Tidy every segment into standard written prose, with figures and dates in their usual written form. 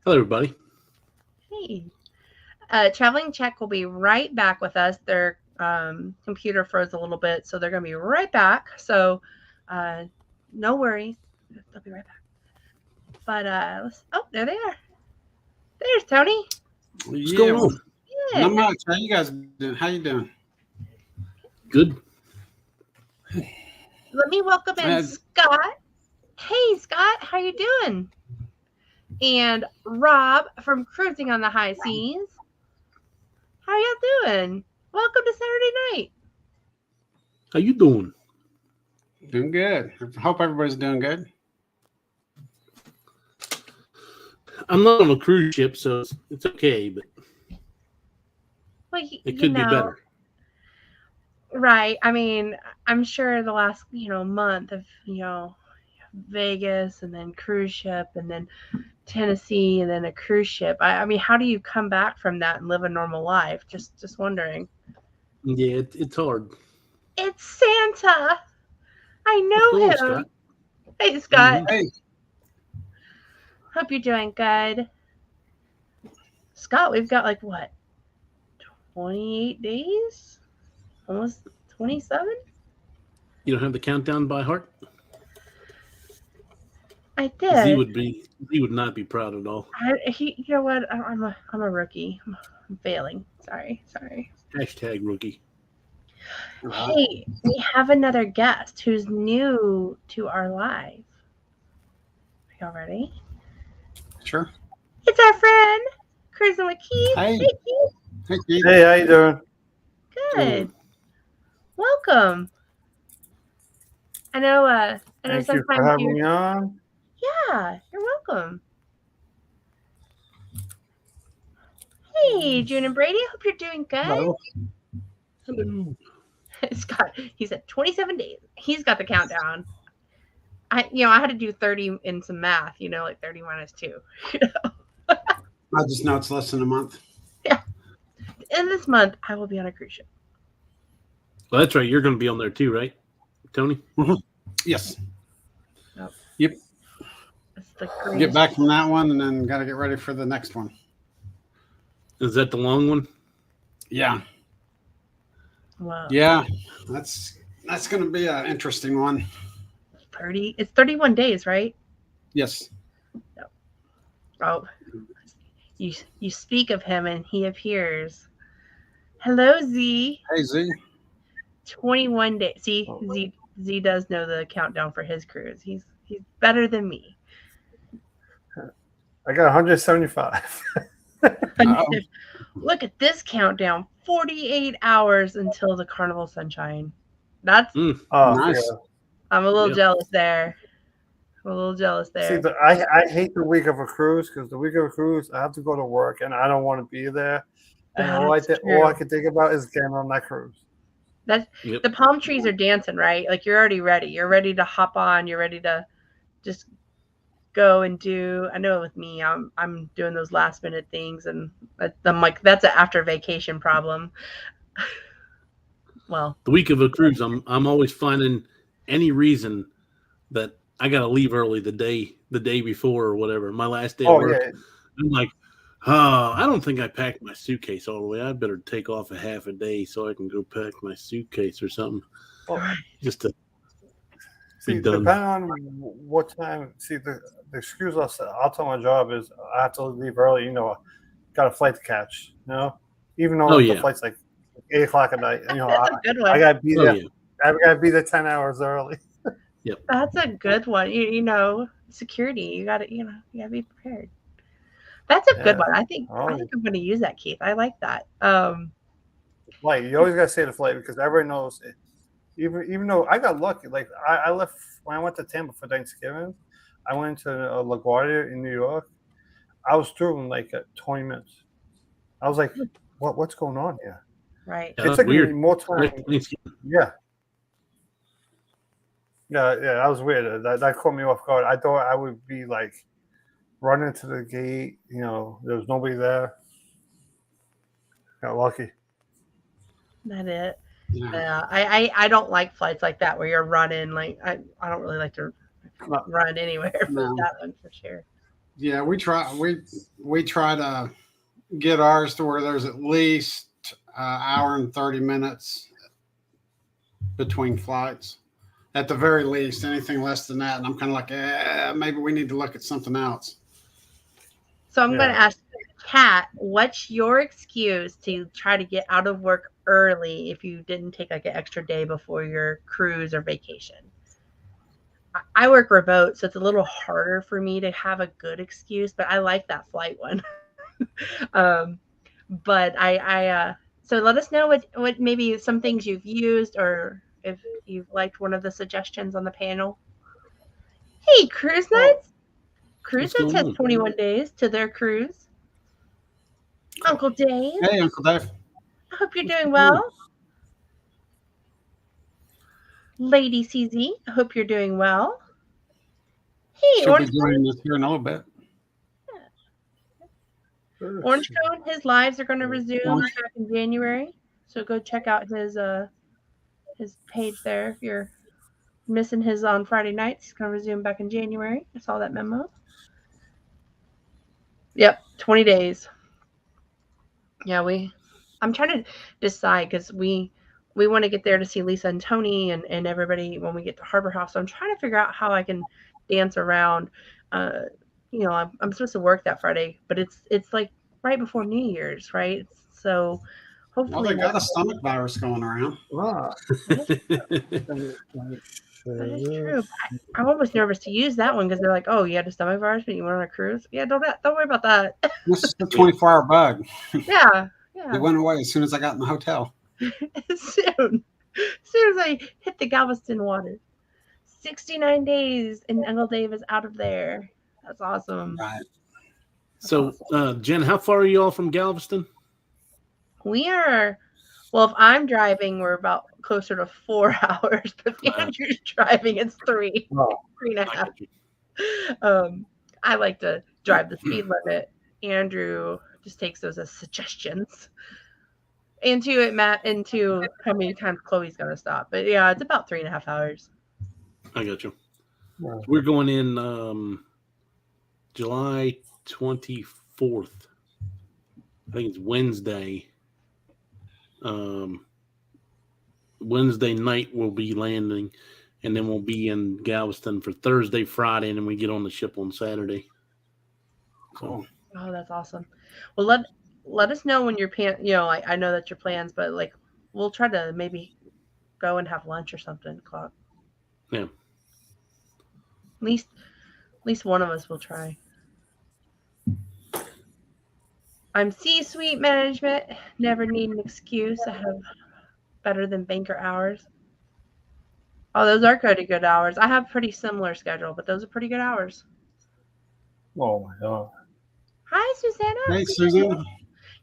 Hello, everybody. Hey. Traveling Czech will be right back with us. Their computer froze a little bit, so they're going to be right back. So uh, no worries. They'll be right back. But there they are. There's Tony. What's Yeah, going on? Yeah. not much. How you guys doing? How you doing? Good. Let me welcome in Uh, Scott. Hey, Scott. How you doing? And Rob from Cruising on the High Seas. How y'all doing? Welcome to Saturday night. How you doing? doing good. Hope everybody's doing good. I'm not on a cruise ship, so it's okay, but Well, it could be better. right. I mean, I'm sure the last, month of, Vegas and then cruise ship and then Tennessee and then a cruise ship. I mean, how do you come back from that and live a normal life? Just wondering. Yeah, it's hard. It's Santa. I What's know going on, him. Scott? Hey, Scott. Mm-hmm. Hey, Hope you're doing good. Scott, we've got like what, 28 days? Almost 27? You don't have the countdown by heart? I Z did. would be. Z would not be proud at all. You know what? I'm a rookie. I'm failing. Sorry. Hashtag rookie. right. Hey, we have another guest who's new to our live. Are y'all ready? Sure. It's our friend, Cruising with Keith. Hey, Hey, Keith. hey, Keith. Hey, how you doing? Good. Welcome. I know Thank you for sometimes having me on. yeah, you're welcome. Hey, June and Brady, hope you're doing good. Hello. Hello. Scott, he said 27 days. He's got the countdown. I had to do 30 in some math, like 30 minus 2. I just know it's less than a month. Yeah. In this month, I will be on a cruise ship. Well, that's right. You're going to be on there too, right, Tony? Yes. Yep. Yep. It's the Get greatest. back from that one, and then got to get ready for the next one. Is that the long one? Yeah. Wow. Yeah. That's going to be an interesting one. 30. It's 31 days, right? Yes. Oh, you speak of him and he appears. Hello, Z. Hey, Z. 21 days. See, Z does know the countdown for his cruise. He's better than me. I got 175. Uh-oh. Look at this countdown. 48 hours until the Carnival Sunshine. That's Oh, Nice. yeah. I'm a little Yeah. jealous there. I'm a little jealous there. See, I hate the week of a cruise because the week of a cruise, I have to go to work and I don't want to be there. And all I That's all I true. can think about is getting on that cruise. That's Yep. the palm trees are dancing, right? Like you're already ready. You're ready to hop on. You're ready to just go and do. I know with me, I'm doing those last minute things, and I'm like, that's an after vacation problem. Well, The week of a cruise, I'm always finding any reason that I got to leave early the day before or whatever. My last day at Oh, work. yeah. I'm like, oh, I don't think I packed my suitcase all the way. I better take off a half a day so I can go pack my suitcase or something. Well, Just to see, be done. depending on what time, see, the excuse I'll tell my job is I have to leave early, got a flight to catch, even though Oh, the yeah. flight's like 8 o'clock at night, that's a good I one. gotta be Oh, there. yeah. I gotta be there 10 hours early. That's a good one. Security. You gotta be prepared. That's a good Yeah. one. I think Oh, I'm going to use that, Keith. I like that. like you always gotta say the flight because everyone knows it. Even though I got lucky, like I left when I went to Tampa for Thanksgiving, I went to LaGuardia in New York. I was through in like 20 minutes. I was like, what's going on here? Right. Yeah, It that's took me weird. more time. Right, Thanksgiving. Yeah. Yeah, that was weird. That caught me off guard. I thought I would be like running to the gate. There was nobody there. Got lucky. That it. Yeah. Yeah, I don't like flights like that where you're running. Like I don't really like to No. run anywhere for No. that one for sure. Yeah, we try to get ours to where there's at least an hour and 30 minutes between flights. At the very least, anything less than that, and I'm kind of like, maybe we need to look at something else. So I'm going to ask Kat, what's your excuse to try to get out of work early if you didn't take like an extra day before your cruise or vacation? I work remote, so it's a little harder for me to have a good excuse, but I like that flight one. But so let us know what maybe some things you've used or if you've liked one of the suggestions on the panel. Hey, Cruise Nuts! Cruise Nuts has 21 days to their cruise. Uncle Dave. Hey, Uncle Dave. I hope you're doing well. Lady CZ, I hope you're doing well. Hey, Should Orange be joining us here in a little bit. Orange Cone, his lives are going to resume back in January. So go check out his page there. If you're missing his on Friday nights, he's going to resume back in January. I saw that memo. Yep, 20 days. Yeah, I'm trying to decide because we want to get there to see Lisa and Tony and everybody when we get to Harbor House. So I'm trying to figure out how I can dance around. I'm supposed to work that Friday, but it's like right before New Year's, right? So hopefully they got a stomach virus going around. That is true. I'm almost nervous to use that one because they're like, "Oh, you had a stomach virus, but you went on a cruise." Yeah, don't worry about that. This is a 24-hour bug. Yeah. It went away as soon as I got in the hotel. As soon as I hit the Galveston water. 69 days and Uncle Dave is out of there. That's awesome. Right. So, Jen, how far are you all from Galveston? We are, well, if I'm driving, we're about closer to 4 hours, but if Andrew's driving, it's 3.5. I like to drive the speed limit. Andrew just takes those as suggestions. Into how many times Chloe's going to stop. But yeah, it's about 3.5 hours. I got you. So we're going in July 24th. I think it's Wednesday. Wednesday night we'll be landing, and then we'll be in Galveston for Thursday, Friday, and then we get on the ship on Saturday. Cool. Oh, that's awesome. Well, let us know when your I know that's your plans, but like we'll try to maybe go and have lunch or something. Yeah. At least one of us will try. I'm C-suite management. Never need an excuse. I have better than banker hours. Oh, those are pretty good hours. I have pretty similar schedule, but those are pretty good hours. Oh my God. Hi, Susanna. Hey, Susanna.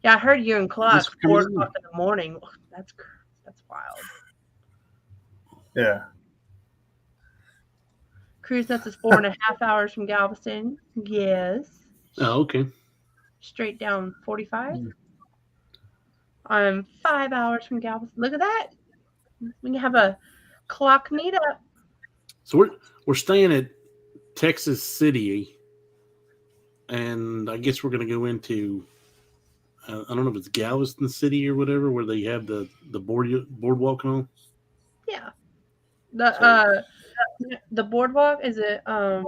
Yeah, I heard you in class 4 o'clock in the morning. That's wild. Yeah. Cruise Nuts is 4.5 hours from Galveston. Yes. Oh, okay. Straight down 45. I'm 5 hours from Galveston. Look at that. We can have a clock meetup. So we're staying at Texas City, and I guess we're going to go into I don't know if it's Galveston City or whatever, where they have the boardwalk and all. Yeah. The boardwalk is it? Oh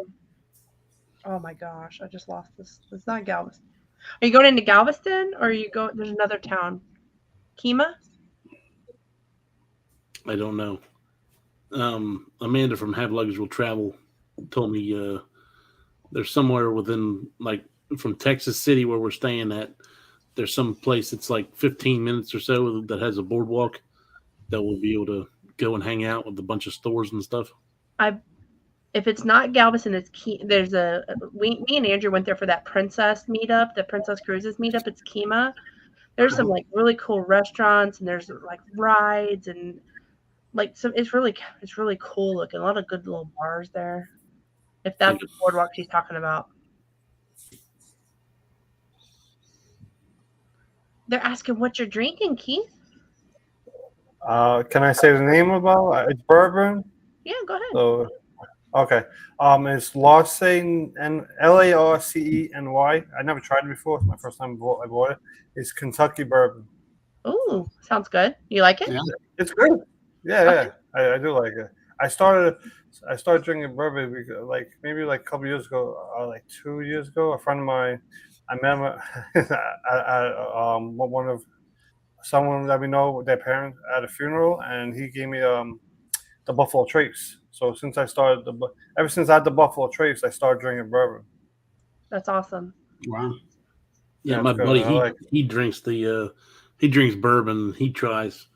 my gosh, I just lost this. It's not Galveston. Are you going into Galveston, or are you going? There's another town, Kemah. I don't know. Amanda from Have Luggage Will Travel told me there's somewhere within, like, from Texas City where we're staying at. There's some place that's like 15 minutes or so that has a boardwalk that we'll be able to go and hang out with a bunch of stores and stuff. If it's not Galveston, it's there's me and Andrew went there for that Princess meetup, the Princess Cruises meetup. It's Kemah. There's some like really cool restaurants, and there's like rides, and like it's really cool looking. A lot of good little bars there. If that's the boardwalk she's talking about. They're asking what you're drinking, Keith. Can I say the name about it? It's bourbon. Yeah, go ahead. So, Okay. It's Larceny and Larceny. I never tried it before. It's my first time I bought it. It's Kentucky bourbon. Ooh, sounds good. You like it? Yeah. It's good. Yeah, Okay. I do like it. I started drinking bourbon maybe a couple years ago, like 2 years ago. A friend of mine, I met him at one of someone that we know, their parents at a funeral, and he gave me the Buffalo Trace. So ever since I had the Buffalo Trace, I started drinking bourbon. That's awesome. Wow. Yeah, Yeah, my it's good. buddy, I like he drinks he drinks bourbon. He tries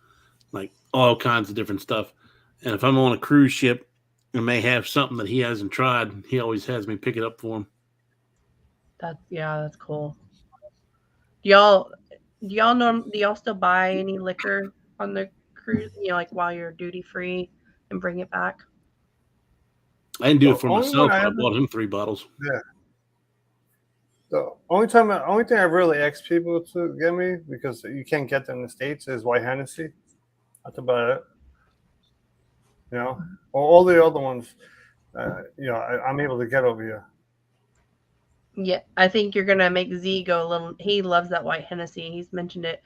like all kinds of different stuff. And if I'm on a cruise ship and may have something that he hasn't tried, he always has me pick it up for him. That's cool. Do y'all still buy any liquor on the cruise? Like while you're duty free and bring it back? I didn't do The it for only myself, one I but I ever- bought him 3 bottles. The only thing I really ask people to get me, because you can't get them in the States, is white Hennessy. That's about it. All the other ones, I'm able to get over here. Yeah, I think you're gonna make Z go a little. He loves that white Hennessy. He's mentioned it.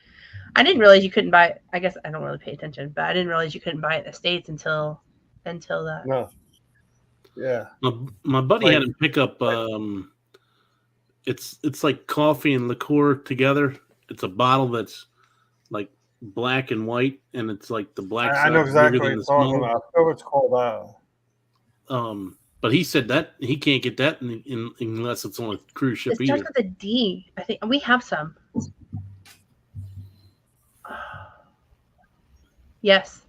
I didn't realize you couldn't buy it. I guess I don't really pay attention, but I didn't realize you couldn't buy it in the States until that. No. Yeah. My buddy Like- had him pick up. It's like coffee and liqueur together. It's a bottle that's like black and white, and it's like the black I side know is exactly bigger what than you're the talking small. about. I forgot what it's called. But he said that he can't get that unless it's on a cruise ship It starts either. with a D. I think we have some. Yes,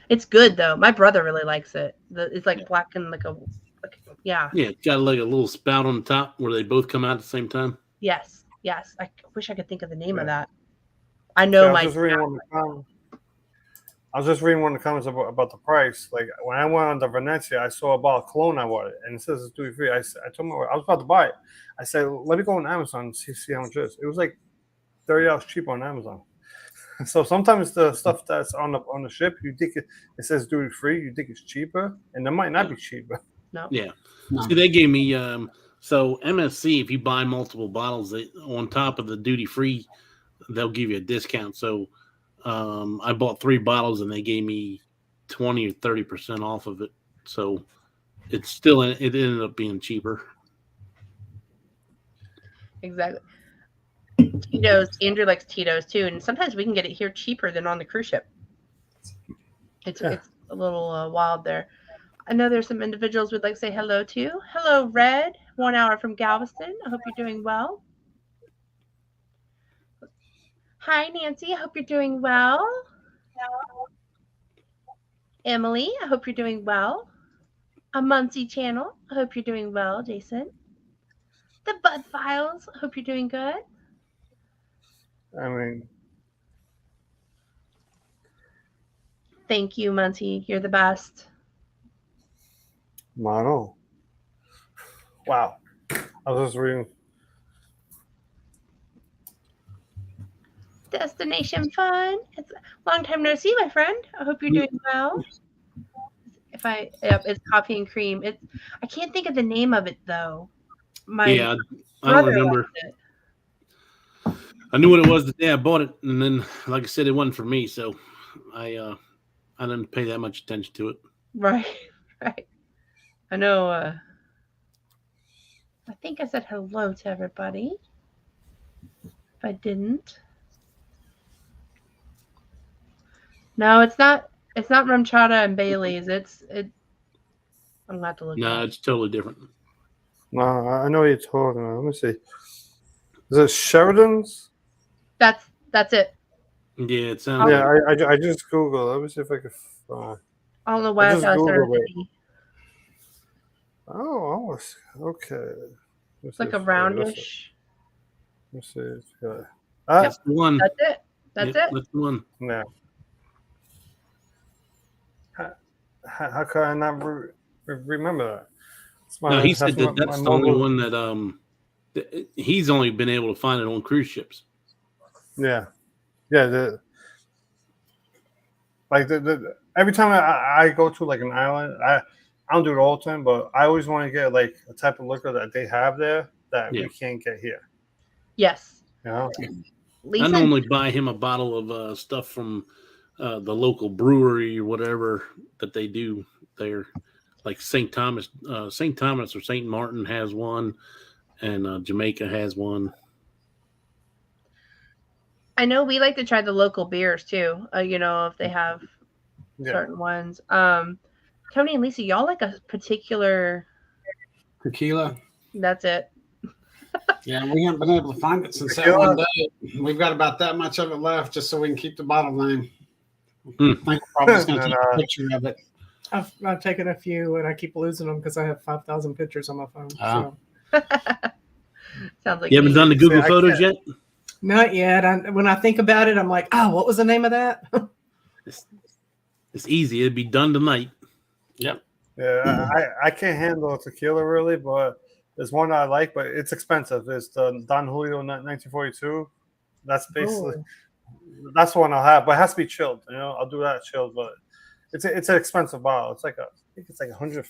it's good though. My brother really likes it. It's like black and yeah. Yeah, it's got like a little spout on the top where they both come out at the same time. Yes. I wish I could think of the name of Yeah. that. I know I was my. just reading one of the comments. About the price. Like when I went on to Venezia, I saw a bottle of cologne I wanted, and it says it's duty free. I told my wife, I was about to buy it. I said, let me go on Amazon and see how much it is. It was like $30 cheaper on Amazon. So sometimes the stuff that's on the ship, you think it says duty free, you think it's cheaper, and it might not be cheaper. No. Yeah. No. See, they gave me so MSC. If you buy multiple bottles, on top of the duty free, they'll give you a discount. So I bought 3 bottles, and they gave me 20 or 30% off of it. So it ended up being cheaper. Exactly. Tito's. Andrew likes Tito's too, and sometimes we can get it here cheaper than on the cruise ship. It's a little wild there. I know there's some individuals we'd like to say hello to. Hello, Red. 1 hour from Galveston. I hope you're doing well. Hi, Nancy. I hope you're doing well. Emily, I hope you're doing well. A Muncie channel. I hope you're doing well, Jason. The Bud Files. I hope you're doing good. I mean, Thank you, Muncie. You're the best. Mono. Wow. I was just reading. Destination fun. It's a long time no see, my friend. I hope you're doing well. It's coffee and cream. I can't think of the name of it though. I don't remember. liked it. I knew what it was the day I bought it, and then, like I said, it wasn't for me, so I didn't pay that much attention to it. Right. I know. I think I said hello to everybody. If I didn't. No, it's not. It's not rum chata and Bailey's. I'm gonna have to look. No, it's totally different. No, I know what you're talking about. Let me see. Is it Sheridan's? That's it. Yeah, it sounds. Yeah, I just Googled. Let me see if I can find. I don't know why I just thought I Googled said it. Oh, okay. it's like a roundish. Let's see. That's the one. That's it. That's Yep, it. That's the one. Yeah. How can I not remember that? No, he said that's the only one that he's only been able to find it on cruise ships. Yeah. Like every time I go to like an island, I don't do it all the time, but I always want to get like a type of liquor that they have there that Yeah. we can't get here. Yes. You know? I Lisa, normally buy him a bottle of stuff from the local brewery or whatever that they do there, like St. Thomas or St. Martin has one, and Jamaica has one. I know we like to try the local beers too. If they have certain ones. Tony and Lisa, y'all like a particular? Tequila. That's it. Yeah, we haven't been able to find it since that one day. We've got about that much of it left, just so we can keep the bottle name. I think we're probably just going to take a picture of it. I've taken a few, and I keep losing them because I have 5,000 pictures on my phone. Oh. So. Sounds like You haven't done the Google Photos yet? Not yet. When I think about it, I'm like, oh, what was the name of that? It's easy. It'd be done tonight. Yep. Yeah, I can't handle tequila really, but there's one I like, but it's expensive. It's the Don Julio 1942. That's basically that's one I'll have, but it has to be chilled. I'll do that chilled, but it's an expensive bottle. It's like I think it's like $150,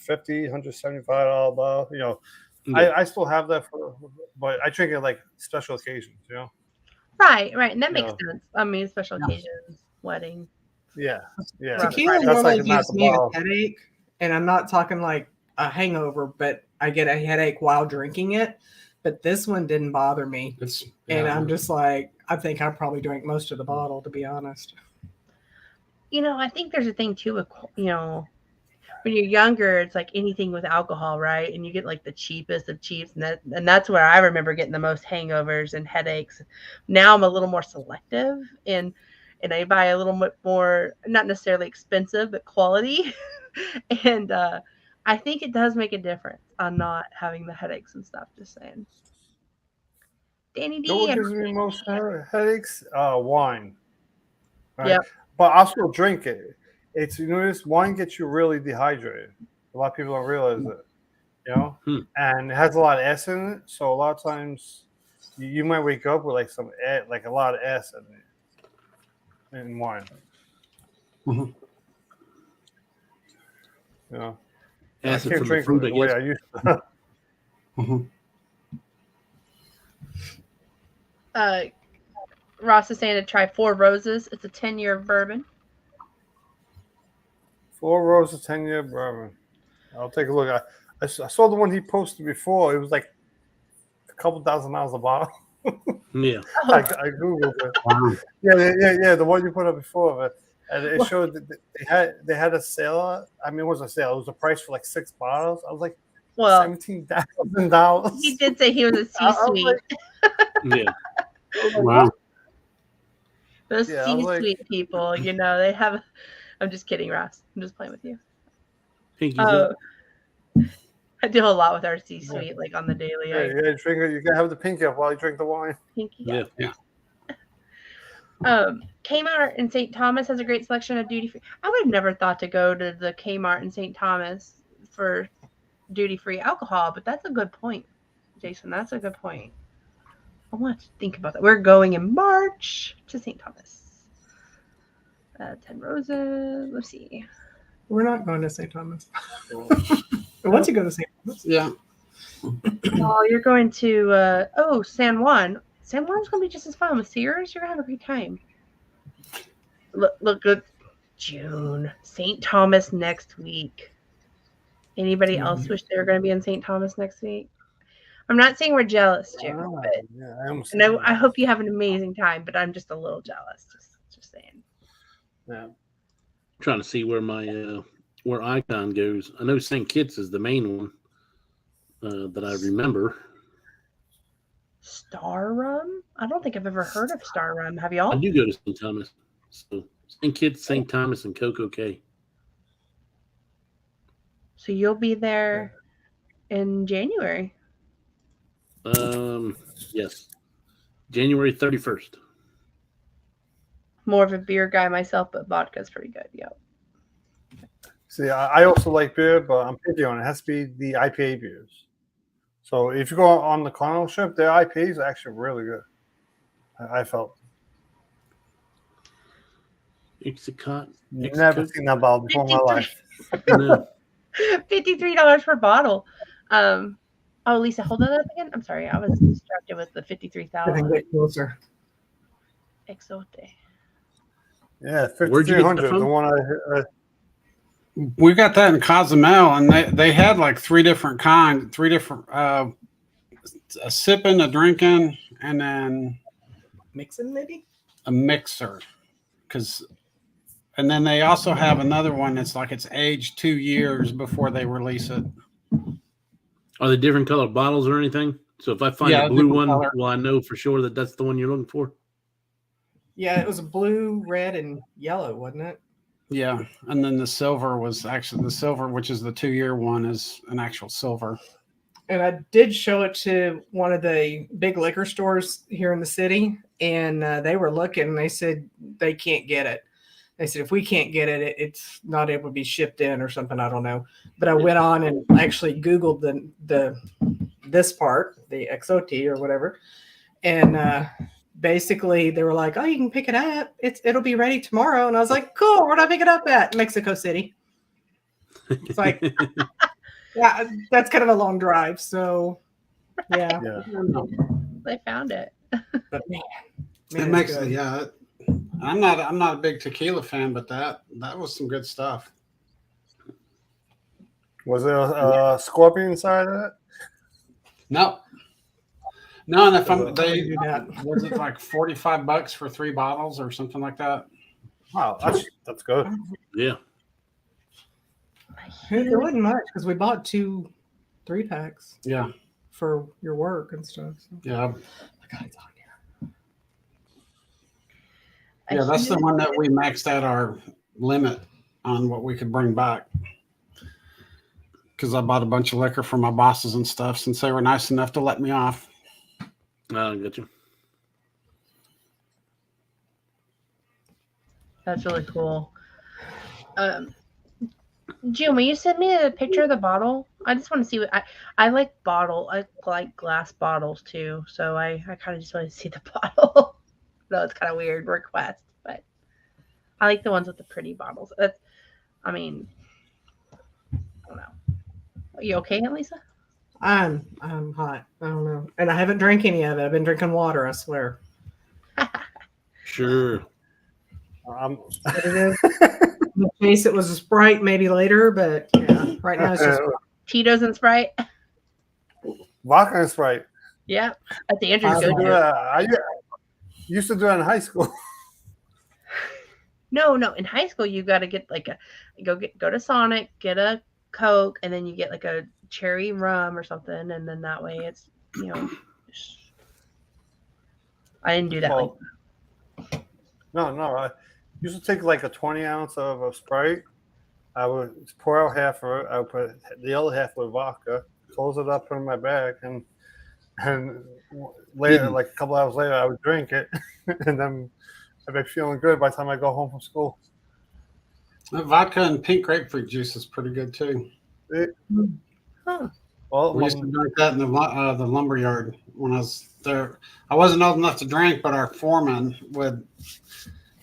$175 bottle. Yeah. I still have that but I drink it like special occasions. Right, and that makes sense. I mean, special occasions, wedding. Yeah. Tequila That's normally like not gives the me a bottle. headache, and I'm not talking like a hangover, but I get a headache while drinking it. But this one didn't bother me, and I'm just like, I think I probably drank most of the bottle, to be honest. I think there's a thing too with when you're younger, it's like anything with alcohol, right? And you get like the cheapest of cheaps, and that's where I remember getting the most hangovers and headaches. Now I'm a little more selective, and I buy a little bit more, not necessarily expensive, but quality. And I think it does make a difference on not having the headaches and stuff. Just saying. Danny D. What gives me most headaches? Wine. Right? Yep. But I'll still drink it. It's this wine gets you really dehydrated. A lot of people don't realize it. And it has a lot of acid in it. So a lot of times you might wake up with like like a lot of acid in wine. Mm-hmm. Acid I can't from the drink fruit, the I way guess. I used to. Ross is saying to try Four Roses. It's a 10-year bourbon. 4 Roses 10-year bourbon. I'll take a look. I saw the one he posted before. It was like a couple $1,000 a bottle. Yeah. I googled it. Wow. Yeah. The one you put up before, and it showed that they had a sale. I mean, it wasn't a sale. It was a price for like 6 bottles. I was like, well, $17,000. He did say he was a C-suite. Yeah. Wow. Those C-suite people, they have. I'm just kidding, Ross. I'm just playing with you. Pinkies up. I do a lot with our C-suite, like on the daily. Yeah, drink it. You can have the pinky up while you drink the wine. Pinky Yeah. Kmart in St. Thomas has a great selection of duty-free. I would have never thought to go to the Kmart in St. Thomas for duty-free alcohol, but that's a good point, Jason. That's a good point. I want to think about that. We're going in March to St. Thomas. 10 Roses. Let's see. We're not going to St. Thomas. I want to go to St. Thomas. Yeah. Oh, you're going to San Juan. San Juan's going to be just as fun with Sears. You're going to have a great time. Look good. June. St. Thomas next week. Anybody else wish they were going to be in St. Thomas next week? I'm not saying we're jealous, June, but I hope you have an amazing time, but I'm just a little jealous. Just saying. Yeah. Trying to see where my where Icon goes. I know St. Kitts is the main one that I remember. Star Rum? I don't think I've ever heard of Star Rum. Have y'all? I do go to St. Thomas. So St. Kitts, St. Thomas, and Coco Cay. So you'll be there in January. Yes. January 31st. More of a beer guy myself, but vodka's pretty good. Yep. See, I also like beer, but I'm picky on it. It has to be the IPA beers. So if you go on the Continental ship, their IPAs are actually really good. I felt. Ixicot. Never seen that bottle before in my life. No. $53 per bottle. Oh, Lisa, hold that up again. I'm sorry, I was distracted with the I think 53,000 get closer. exote. Yeah, Where'd you get that 5,300. The from? one We got that in Cozumel, and they had like three different, a sipping, a drinking, and then Mixing maybe? a mixer. And then they also have another one that's like it's aged 2 years before they release it. Are they different colored bottles or anything? So if I find Yeah, a blue different one, color. will I know for sure that that's the one you're looking for? Yeah, it was blue, red, and yellow, wasn't it? Yeah, and then the silver was actually the silver, which is the 2 year one, is an actual silver. And I did show it to one of the big liquor stores here in the city, and they were looking. And they said they can't get it. They said if we can't get it, it's not able to be shipped in or something. I don't know. But I went on and actually Googled this part, the XOT or whatever, and basically they were like, "Oh, you can pick it up. It'll be ready tomorrow." And I was like, "Cool. Where'd I pick it up at?" Mexico City. It's like, yeah, that's kind of a long drive. So, yeah. They found it. But man, It it's makes good. it, yeah. I'm not a big tequila fan, but that was some good stuff. was there a scorpion inside of it? No, and if They do that. was it like $45 for 3 bottles or something like that? Wow, that's good. Yeah. It wasn't much because we bought 2 3-packs Yeah, for your work and stuff. So. yeah, Oh my God, it's on here. yeah. That's the one that we maxed out our limit on what we could bring back. Because I bought a bunch of liquor for my bosses and stuff since they were nice enough to let me off. I got you. That's really cool. June, will you send me a picture of the bottle? I just want to see what I like I like glass bottles too. So I kind of just want to see the bottle. No, it's kind of weird request, but I like the ones with the pretty bottles. I mean, I don't know. Are you okay, Lisa? I'm hot. I don't know. And I haven't drank any of it. I've been drinking water, I swear. Sure. What it is. In case it was a Sprite maybe later, but yeah, right now it's just Tito's and Sprite. Vodka and Sprite. Yeah, at the Andrews Awesome. go-to. I used to do that in high school. No. In high school, you got to get go to Sonic, get a Coke, and then you get like a cherry rum or something, and then that way it's I didn't do that. Well, no. I used to take like a 20 ounce of a Sprite. I would pour out half of it. I would put the other half with vodka, close it up, put it in my bag, and later, like a couple hours later, I would drink it, and then I'd be feeling good by the time I go home from school. Vodka and pink grapefruit juice is pretty good too. Well, We used to drink that in the lumber yard when I was there. I wasn't old enough to drink, but our foreman would,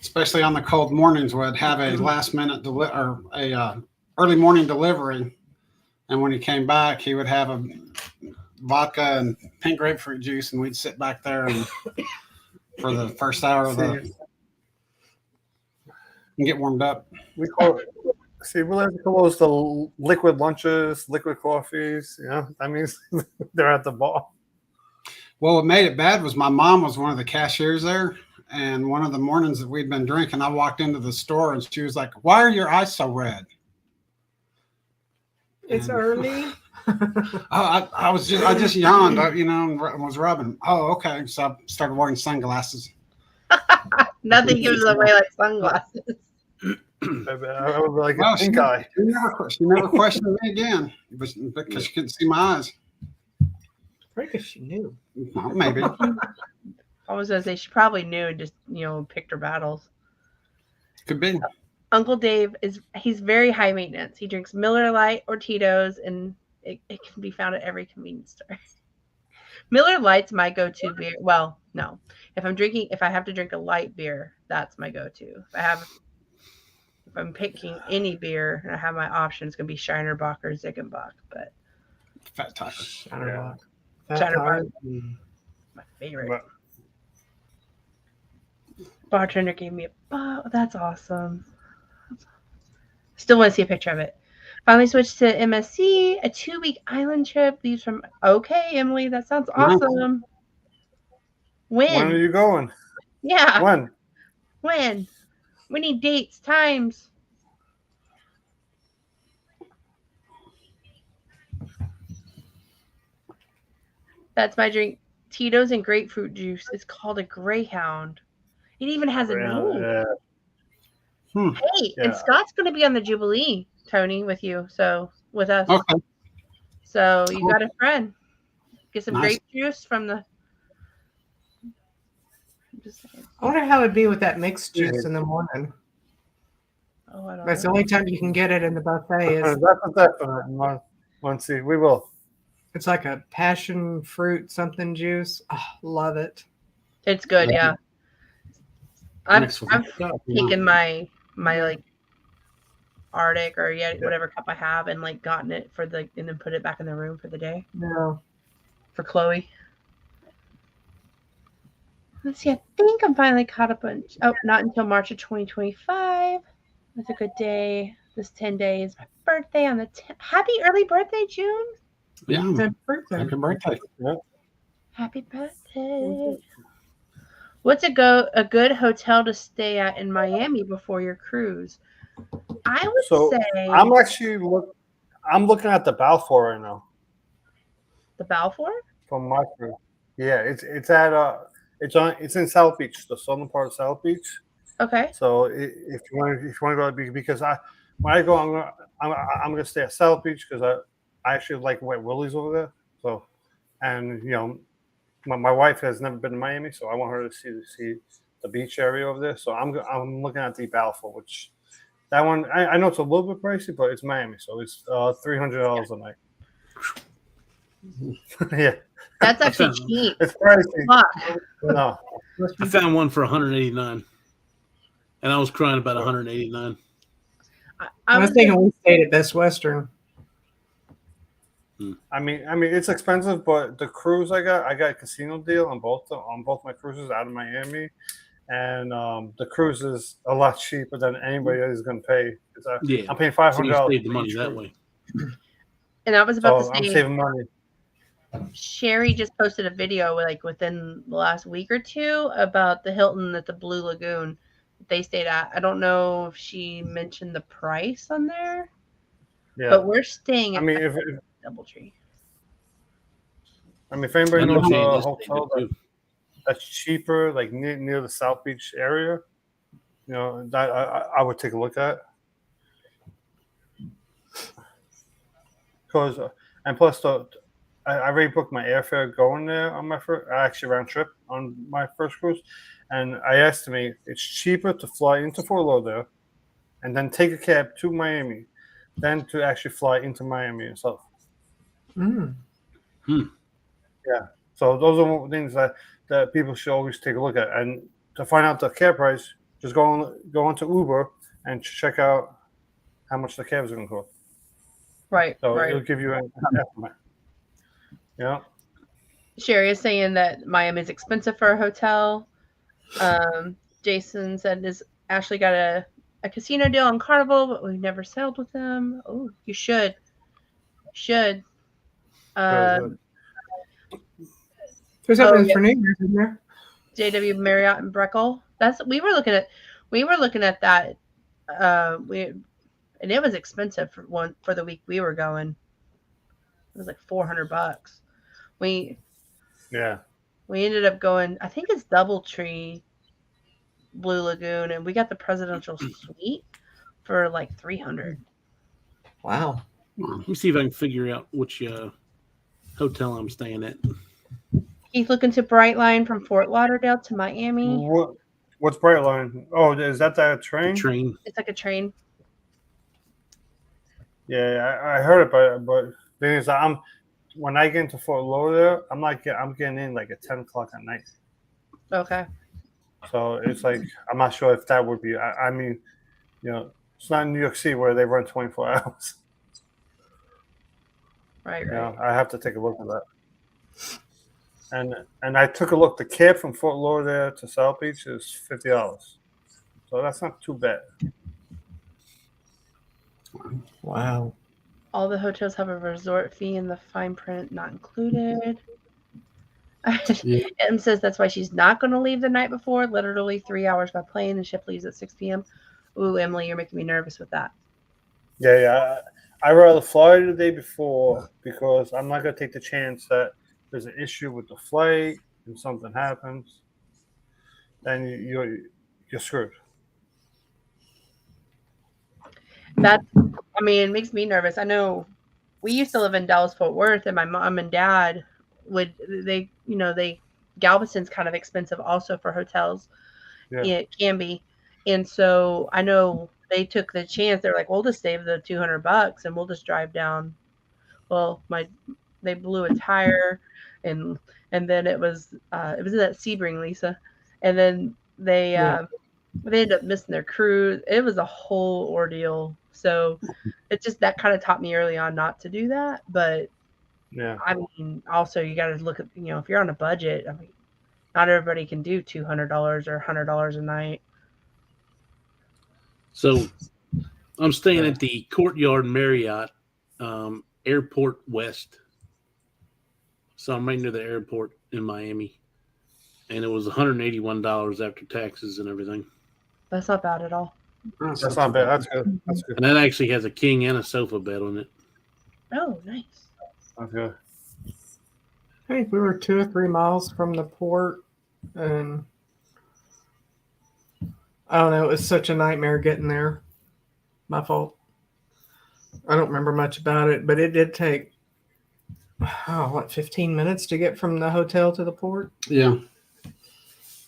especially on the cold mornings, would have a last minute early morning delivery, and when he came back, he would have a vodka and pink grapefruit juice, and we'd sit back there and for the first hour of and get warmed up. we like to call those the liquid lunches, liquid coffees. You know, that means they're at the bar. Well, what made it bad was my mom was one of the cashiers there, and one of the mornings that we'd been drinking, I walked into the store and she was like, "Why are your eyes so red?" it's early. I just yawned, and was rubbing. Oh, okay. So I started wearing sunglasses. Nothing gives away like sunglasses. I was like a pink eye. She never questioned me again, because she couldn't see my eyes. Right, because she knew. Well, maybe. I was gonna say she probably knew and just picked her battles. Could be. Uncle Dave he's very high maintenance. He drinks Miller Lite or Tito's, and it can be found at every convenience store. Miller Lite's my go-to beer. Well, no, if I have to drink a light beer, that's my go-to. if I'm picking any beer and I have my option, it's gonna be Shinerbach or Ziegenbach, but Fat tire. Shiner Fat Shiner tire. my favorite. But Bartender gave me a bottle. That's awesome. Still want to see a picture of it. Finally switched to MSC. A 2-week island trip leaves from. Okay, Emily, that sounds awesome. when are When? you going? Yeah. When? We need dates, times. That's my drink. Tito's and grapefruit juice. It's called a Greyhound. It even has a name. Hey, and Yeah. Scott's going to be on the Jubilee, Tony, with you. So with us. Okay. So you got a friend. Get some Nice. grape juice from the. Just saying. I wonder how it'd be with that mixed juice in the morning. Oh, I don't That's the know. only time you can get it in the buffet. That's Is a definite one. See, we will. it's like a passion fruit something juice. Oh, love it. It's good, yeah. I've Mixed with stuff, you know. taken my like Arctic or whatever cup I have and like gotten it for the and then put it back in the room for the day No. for Chloe. Let's see. I think I'm finally caught up on. Oh, not until March of 2025. That's a good day. This 10 days. My birthday on the 10th. Happy early birthday, June. Yeah. Happy birthday. Happy birthday. Happy birthday. What's a good hotel to stay at in Miami before your cruise? I would So, say I'm looking at the Balfour right now the Balfour. from my crew. Yeah, it's in South Beach, the southern part of South Beach. Okay. So if you want to go, because when I go, I'm gonna stay at South Beach because I actually like Wet Willie's over there. So, and my wife has never been to Miami, so I want her to see the beach area over there. So I'm looking at the Balfour, which that one I know it's a little bit pricey, but it's Miami, so it's $300 a night. Yeah, That's actually cheap. it's pricey. Fuck. No, I found one for 189, and I was crying about 189. I was thinking we stayed at Best Western. I mean it's expensive, but the cruise I got a casino deal on both my cruises out of Miami, and the cruise is a lot cheaper than anybody is going to pay. Yeah, I'm paying so you $500. save the money that way. And I was about So to I'm say, saving money. Sherry just posted a video like within the last week or two about the Hilton at the Blue Lagoon that they stayed at. I don't know if she mentioned the price on there, Yeah, but we're staying I at mean if Doubletree. if anybody I know knows Jane a is hotel too. that's cheaper, like near the South Beach area, that I would take a look at. Because and plus I already booked my airfare going there on my actually round trip on my first cruise, and I estimate it's cheaper to fly into Fort Lauderdale and then take a cab to Miami than to actually fly into Miami itself. Mm. Yeah, so those are things that people should always take a look at, and to find out the cab price, just go onto Uber and check out how much the cab is going to cost. Right, So right. it'll give you an estimate. Yeah. Sherry is saying that Miami is expensive for a hotel. Jason said Ashley got a casino deal on Carnival, but we've never sailed with them. Oh, you should. Should. There's something yeah. for New Year's in there. JW Marriott and Breckle. We were looking at that. And it was expensive for the week we were going. It was like $400. We ended up going. I think it's DoubleTree, Blue Lagoon, and we got the presidential suite for like $300. Wow. Let me see if I can figure out which hotel I'm staying at. He's looking to Brightline from Fort Lauderdale to Miami. What's Brightline? Oh, is that train? The train. It's like a train. Yeah, I heard it, but the thing is, when I get into Fort Lauderdale, I'm getting in like at 10 o'clock at night. Okay. So it's like I'm not sure if that would be. I mean, It's not in New York City where they run 24 hours. Right. You know, I have to take a look at that. And I took a look. The cab from Fort Lauderdale to South Beach is $50, so that's not too bad. Wow. All the hotels have a resort fee in the fine print, not included. Yeah. Em says that's why she's not going to leave the night before. Literally 3 hours by plane, and ship leaves at 6 p.m. Ooh, Emily, you're making me nervous with that. Yeah. I rather fly the day before because I'm not gonna take the chance that there's an issue with the flight and something happens. Then you're screwed. It makes me nervous. I know we used to live in Dallas Fort Worth, and my mom and dad Galveston's kind of expensive also for hotels. Yeah. It can be. And so I know they took the chance. They're like, we'll just save the $200 and we'll just drive down. Well, they blew a tire, and then it was in that Sebring, Lisa, and then they ended up missing their cruise. It was a whole ordeal. So it just that kind of taught me early on not to do that. But Yeah. I mean, also you got to look at if you're on a budget. I mean, not everybody can do $200 or $100 a night. So I'm staying at the Courtyard Marriott, Airport West. So I'm right near the airport in Miami. And it was $181 after taxes and everything. That's not bad at all. That's not bad. That's good. That's good. And that actually has a king and a sofa bed on it. Oh, nice. That's good. I think we were 2 or 3 miles from the port, and I don't know. It was such a nightmare getting there. My fault. I don't remember much about it, but it did take 15 minutes to get from the hotel to the port. Yeah.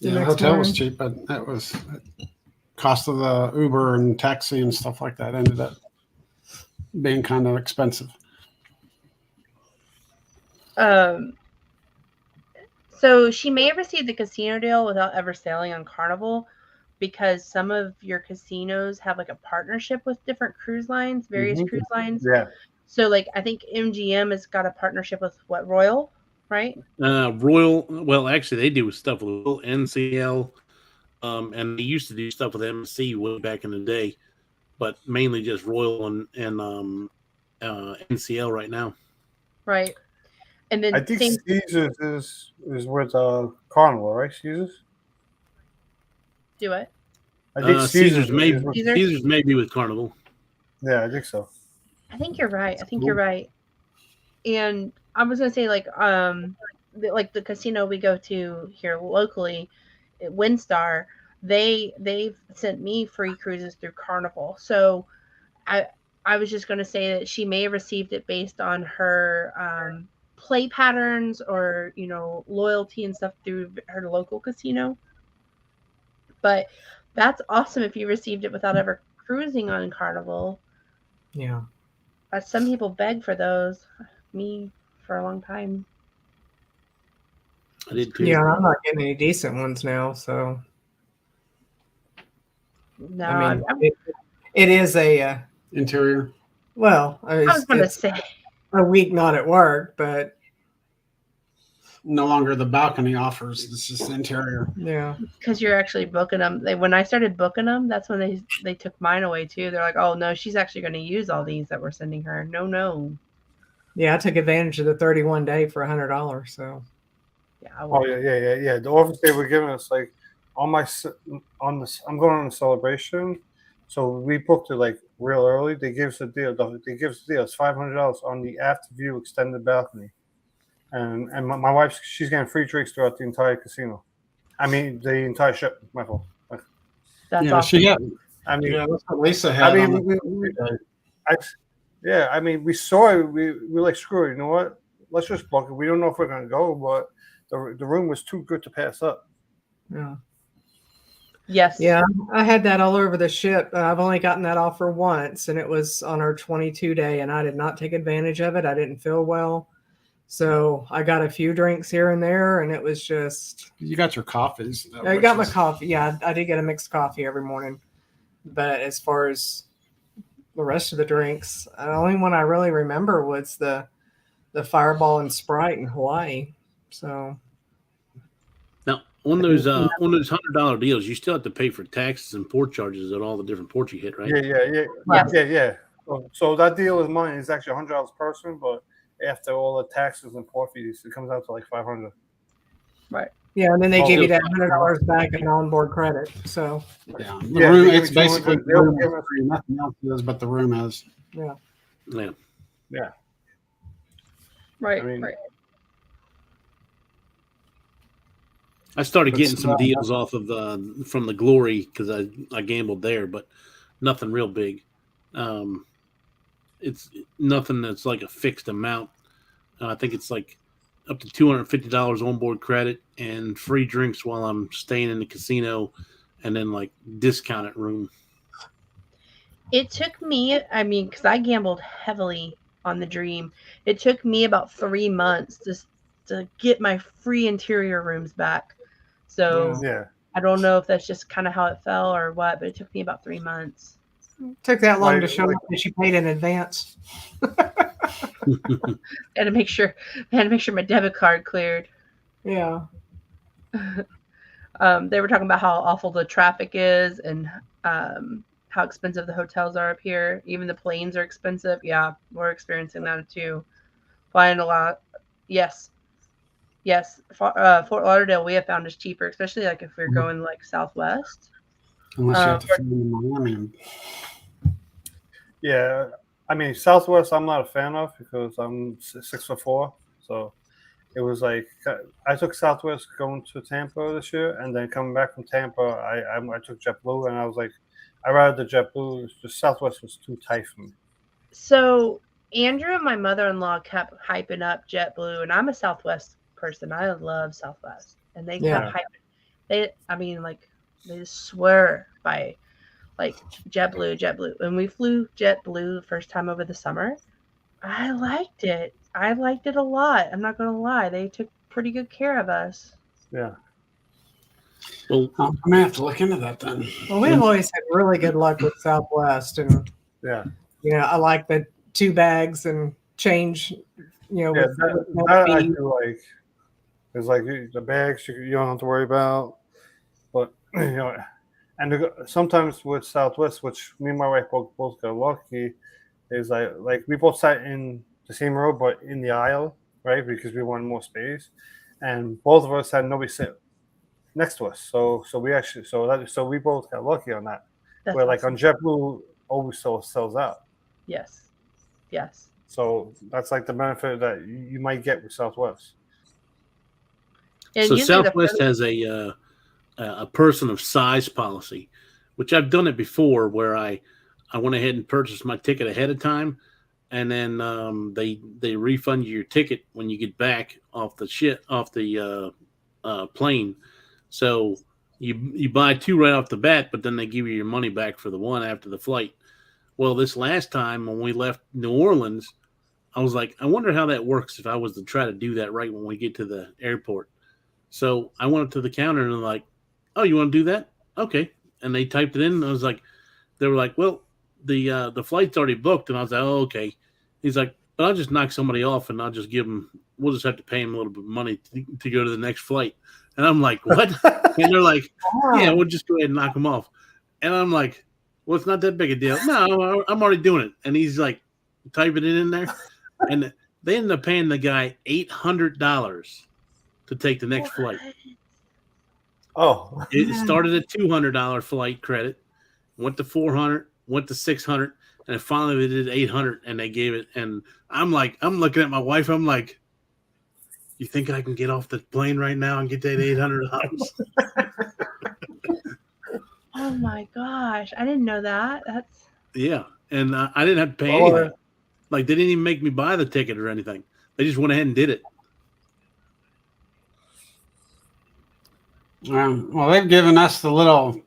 The The next hotel was morning? cheap, but that was cost of the Uber and taxi and stuff like that ended up being kind of expensive. So she may have received the casino deal without ever sailing on Carnival, because some of your casinos have like a partnership with different cruise lines, various cruise lines. Yeah. So like I think MGM has got a partnership with Royal, right? Royal, well, actually, they do stuff with Royal, NCL, and they used to do stuff with MC way back in the day, but mainly just Royal and NCL right now. Right. And then I think Caesars is with Carnival, right? Caesars. do it. I think Caesars may is with- Caesars may be with Carnival. Yeah, I think so. I think you're right. You're right. And I was gonna say like the casino we go to here locally, Windstar, they've sent me free cruises through Carnival. So I was just gonna say that she may have received it based on her play patterns or loyalty and stuff through her local casino. But that's awesome if you received it without ever cruising on Carnival. Yeah. Some people beg for those. Me for a long time. I did too. Yeah, I'm not getting any decent ones now, so No, I mean, it is a Interior. well, I was going to it's say a week not at work, but No longer the balcony offers. It's just interior. yeah. because you're actually booking them. When I started booking them, that's when they took mine away too. They're like, oh no, she's actually going to use all these that we're sending her. No. Yeah, I took advantage of the 31 day for $100. So Yeah. Oh yeah. The offers they were giving us, like I'm going on a celebration, so we booked it like real early. They give us a deal. They give us a deal. It's $500 on the after view extended balcony, and my wife, she's getting free drinks throughout the entire casino. I mean the entire ship. My fault. That's Yeah, awesome. she had. I mean, Yeah, that's what Lisa had. I mean, on the- I mean, we saw it. We like, screw it. You know what? Let's just book it. We don't know if we're gonna go, but the room was too good to pass up. yeah. Yes. Yeah, I had that all over the ship. I've only gotten that offer once, and it was on our 22 day, and I did not take advantage of it. I didn't feel well. So I got a few drinks here and there, and it was just. You got your coffees. I got my coffee. Yeah, I did get a mixed coffee every morning. But as far as the rest of the drinks. The only one I really remember was the Fireball and Sprite in Hawaii. So Now, on those $100 deals, you still have to pay for taxes and port charges at all the different ports you hit, right? Yeah. So that deal with mine is actually $100 per person, but after all the taxes and port fees, it comes out to like $500. Right. yeah, and then they give you that still $100 back in onboard credit. So Yeah, Yeah, room, they give it's me basically 200, the room they'll is give us- free. Nothing else is, but the room is. yeah. Yeah. Yeah. Right. I mean- right. I started But getting some still, deals off of from the Glory because I gambled there, but nothing real big. It's nothing that's like a fixed amount. I think it's like up to $250 onboard credit and free drinks while I'm staying in the casino, and then like discounted room. It took me, I mean, because I gambled heavily on the Dream. It took me about 3 months just to get my free interior rooms back. So Yeah. I don't know if that's just kind of how it fell or what, but it took me about 3 months. Took that long to Like- show up that she paid in advance. Had to make sure my debit card cleared. Yeah. They were talking about how awful the traffic is and how expensive the hotels are up here. Even the planes are expensive. Yeah, we're experiencing that too. Flying a lot. Yes. Fort Lauderdale we have found is cheaper, especially like if we're going like Southwest. Unless you have to fly in Miami. Yeah. I mean, Southwest, I'm not a fan of because I'm 6'4", so it was like I took Southwest going to Tampa this year, and then coming back from Tampa, I took JetBlue, and I was like, I rather the JetBlue. Just Southwest was too tight for me. So Andrew and my mother-in-law kept hyping up JetBlue, and I'm a Southwest person. I love Southwest, and they kept hyping. They just swear by like JetBlue. When we flew JetBlue the first time over the summer, I liked it. I liked it a lot. I'm not gonna lie. They took pretty good care of us. Yeah. Well, I'm gonna have to look into that then. Well, we've always had really good luck with Southwest, and Yeah. I like the 2 bags and change. Yeah, With no that I fee. do like. It's like the bags you don't have to worry about, but and sometimes with Southwest, which me and my wife both got lucky, is like we both sat in the same row but in the aisle, right? Because we wanted more space, and both of us had nobody sit next to us. So we both got lucky on that. That's Where like awesome. on JetBlue, always sells out. Yes. So that's like the benefit that you might get with Southwest. And so usually Southwest has a person of size policy, which I've done it before, where I went ahead and purchased my ticket ahead of time, and then they refund you your ticket when you get back off the plane. So you buy 2 right off the bat, but then they give you your money back for the one after the flight. Well, this last time when we left New Orleans, I was like, I wonder how that works if I was to try to do that right when we get to the airport. So I went up to the counter and they're like, "Oh, you want to do that? Okay." And they typed it in, and I was like, they were like, "Well, the flight's already booked," and I was like, "Oh, okay." He's like, "But I'll just knock somebody off, and I'll just give them. We'll just have to pay them a little bit of money to go to the next flight." And I'm like, "What?" And they're like, "Yeah, we'll just go ahead and knock them off." And I'm like, "Well, it's not that big a deal." No, I'm already doing it. And he's like, typing it in there, and they ended up paying the guy $800 to take the next flight. Oh, It started at $200 flight credit, went to $400, went to $600, and finally they did $800, and they gave it. And I'm looking at my wife. I'm like, "You think I can get off the plane right now and get that $800?" Oh my gosh, I didn't know that. That's Yeah, and I didn't have to pay Well, anything. Like they didn't even make me buy the ticket or anything. They just went ahead and did it. Well, they've given us the little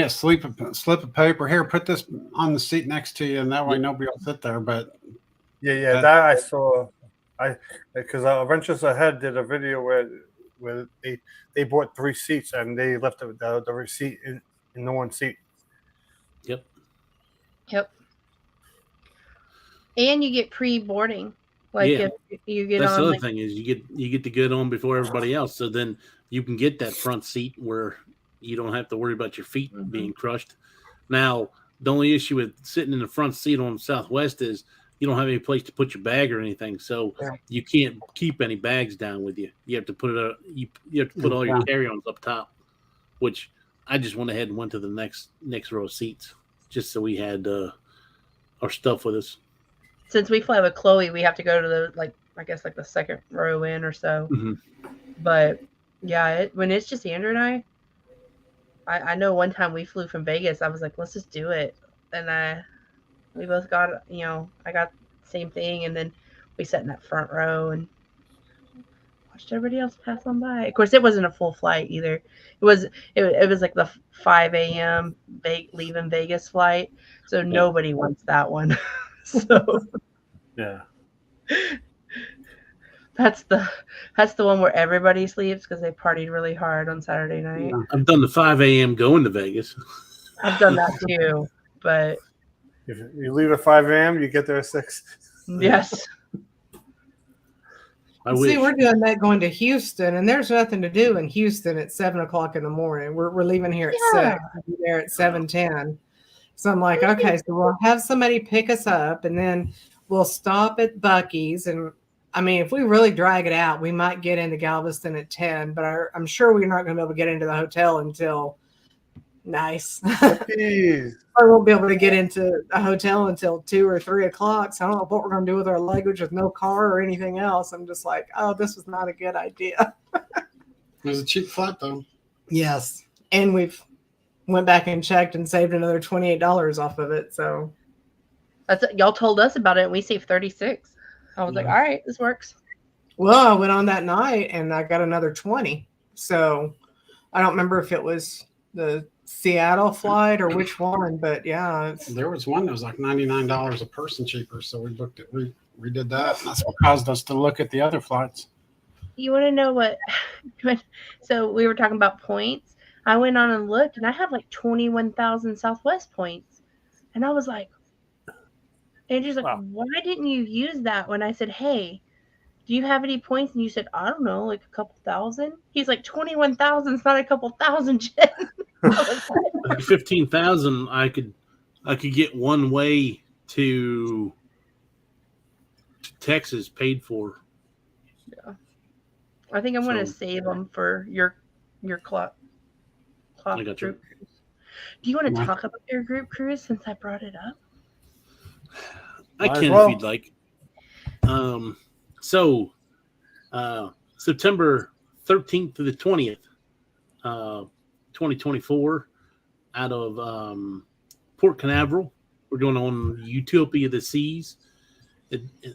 slip of paper. Here, put this on the seat next to you, and that way nobody will sit there. But yeah, that I saw. Because Adventures Ahead did a video where they bought 3 seats and they left the receipt in no one's seat. Yep. And you get pre-boarding. Like Yeah. if you get That's on the other like, thing is you get to get on before everybody else, so then you can get that front seat where you don't have to worry about your feet Mhm. being crushed. Now, the only issue with sitting in the front seat on Southwest is you don't have any place to put your bag or anything, so Yeah. you can't keep any bags down with you. You have to put it you have to put all your Yeah. carry-ons up top, which I just went ahead and went to the next row of seats just so we had our stuff with us. since we fly with Chloe, we have to go to the like I guess like the second row in or so. Mhm. But yeah, when it's just Andrew and I know one time we flew from Vegas, I was like, let's just do it. And we both got, I got the same thing. And then we sat in that front row and watched everybody else pass on by. Of course, it wasn't a full flight either. It was like the 5 a.m. leaving Vegas flight. So nobody wants that one. So Yeah. that's the one where everybody sleeps because they partied really hard on Saturday night. Yeah. I've done the 5 a.m. going to Vegas. I've done that too, but If you leave at 5 a.m., you get there at 6. yes. I See, wish. we're doing that going to Houston, and there's nothing to do in Houston at 7:00 in the morning. We're leaving here at Yeah. 6. We'll be there at 7:10. So I'm like, okay, so we'll have somebody pick us up, and then we'll stop at Buc-ee's. And I mean, if we really drag it out, we might get into Galveston at 10. But I'm sure we're not going to be able to get into the hotel until nice. Jeez. Or we'll be able to get into a hotel until 2 or 3 o'clock. So I don't know what we're going to do with our luggage with no car or anything else. I'm just like, oh, this was not a good idea. It was a cheap flight though. Yes. And we've went back and checked and saved another $28 off of it. So Y'all told us about it and we saved 36. I was like, all right, this works. well, I went on that night and I got another 20. So I don't remember if it was the Seattle flight or which one, but yeah, There was one that was like $99 a person cheaper, so we looked at we did that. That's what caused us to look at the other flights. You want to know what? So we were talking about points. I went on and looked and I had like 21,000 Southwest points. And I was like, Andrew's like, Wow. why didn't you use that when I said, hey, do you have any points? And you said, I don't know, like a couple thousand. He's like, 21,000 is not a couple thousand, Jen. I was like, 15,000, I could get one way to Texas paid for. I think I'm going to So- save them for your clock I got you. group cruise. Do you want to Yeah. talk about your group cruise since I brought it up? I Might as can well. if you'd like. So September 13th to the 20th, 2024, out of Port Canaveral. We're going on Utopia of the Seas.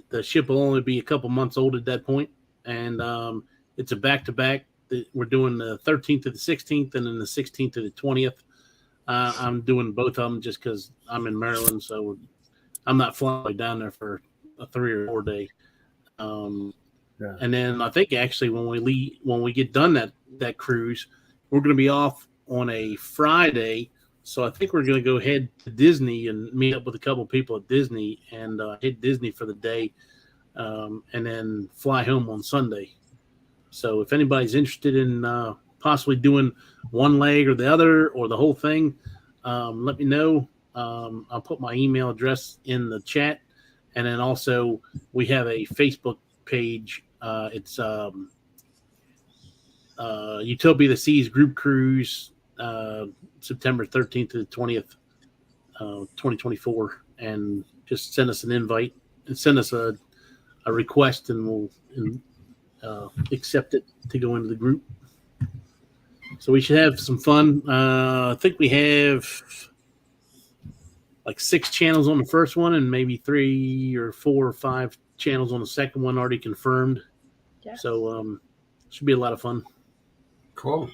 The ship will only be a couple months old at that point, and it's a back-to-back. We're doing the 13th to the 16th, and then the 16th to the 20th. I'm doing both of them just because I'm in Maryland, so I'm not flying down there for a 3 or 4 day. Yeah. And then I think actually when we get done that cruise, we're going to be off on a Friday. So I think we're going to go ahead to Disney and meet up with a couple people at Disney and hit Disney for the day, and then fly home on Sunday. So if anybody's interested in possibly doing one leg or the other or the whole thing, let me know. I'll put my email address in the chat. And then also we have a Facebook page. It's Utopia of the Seas Group Cruise, September 13th to the 20th, 2024. And just send us an invite and send us a request, and we'll accept it to go into the group. So we should have some fun. I think we have like 6 channels on the first one and maybe 3 or 4 or 5 channels on the second one already confirmed. Yes. So should be a lot of fun. Cool.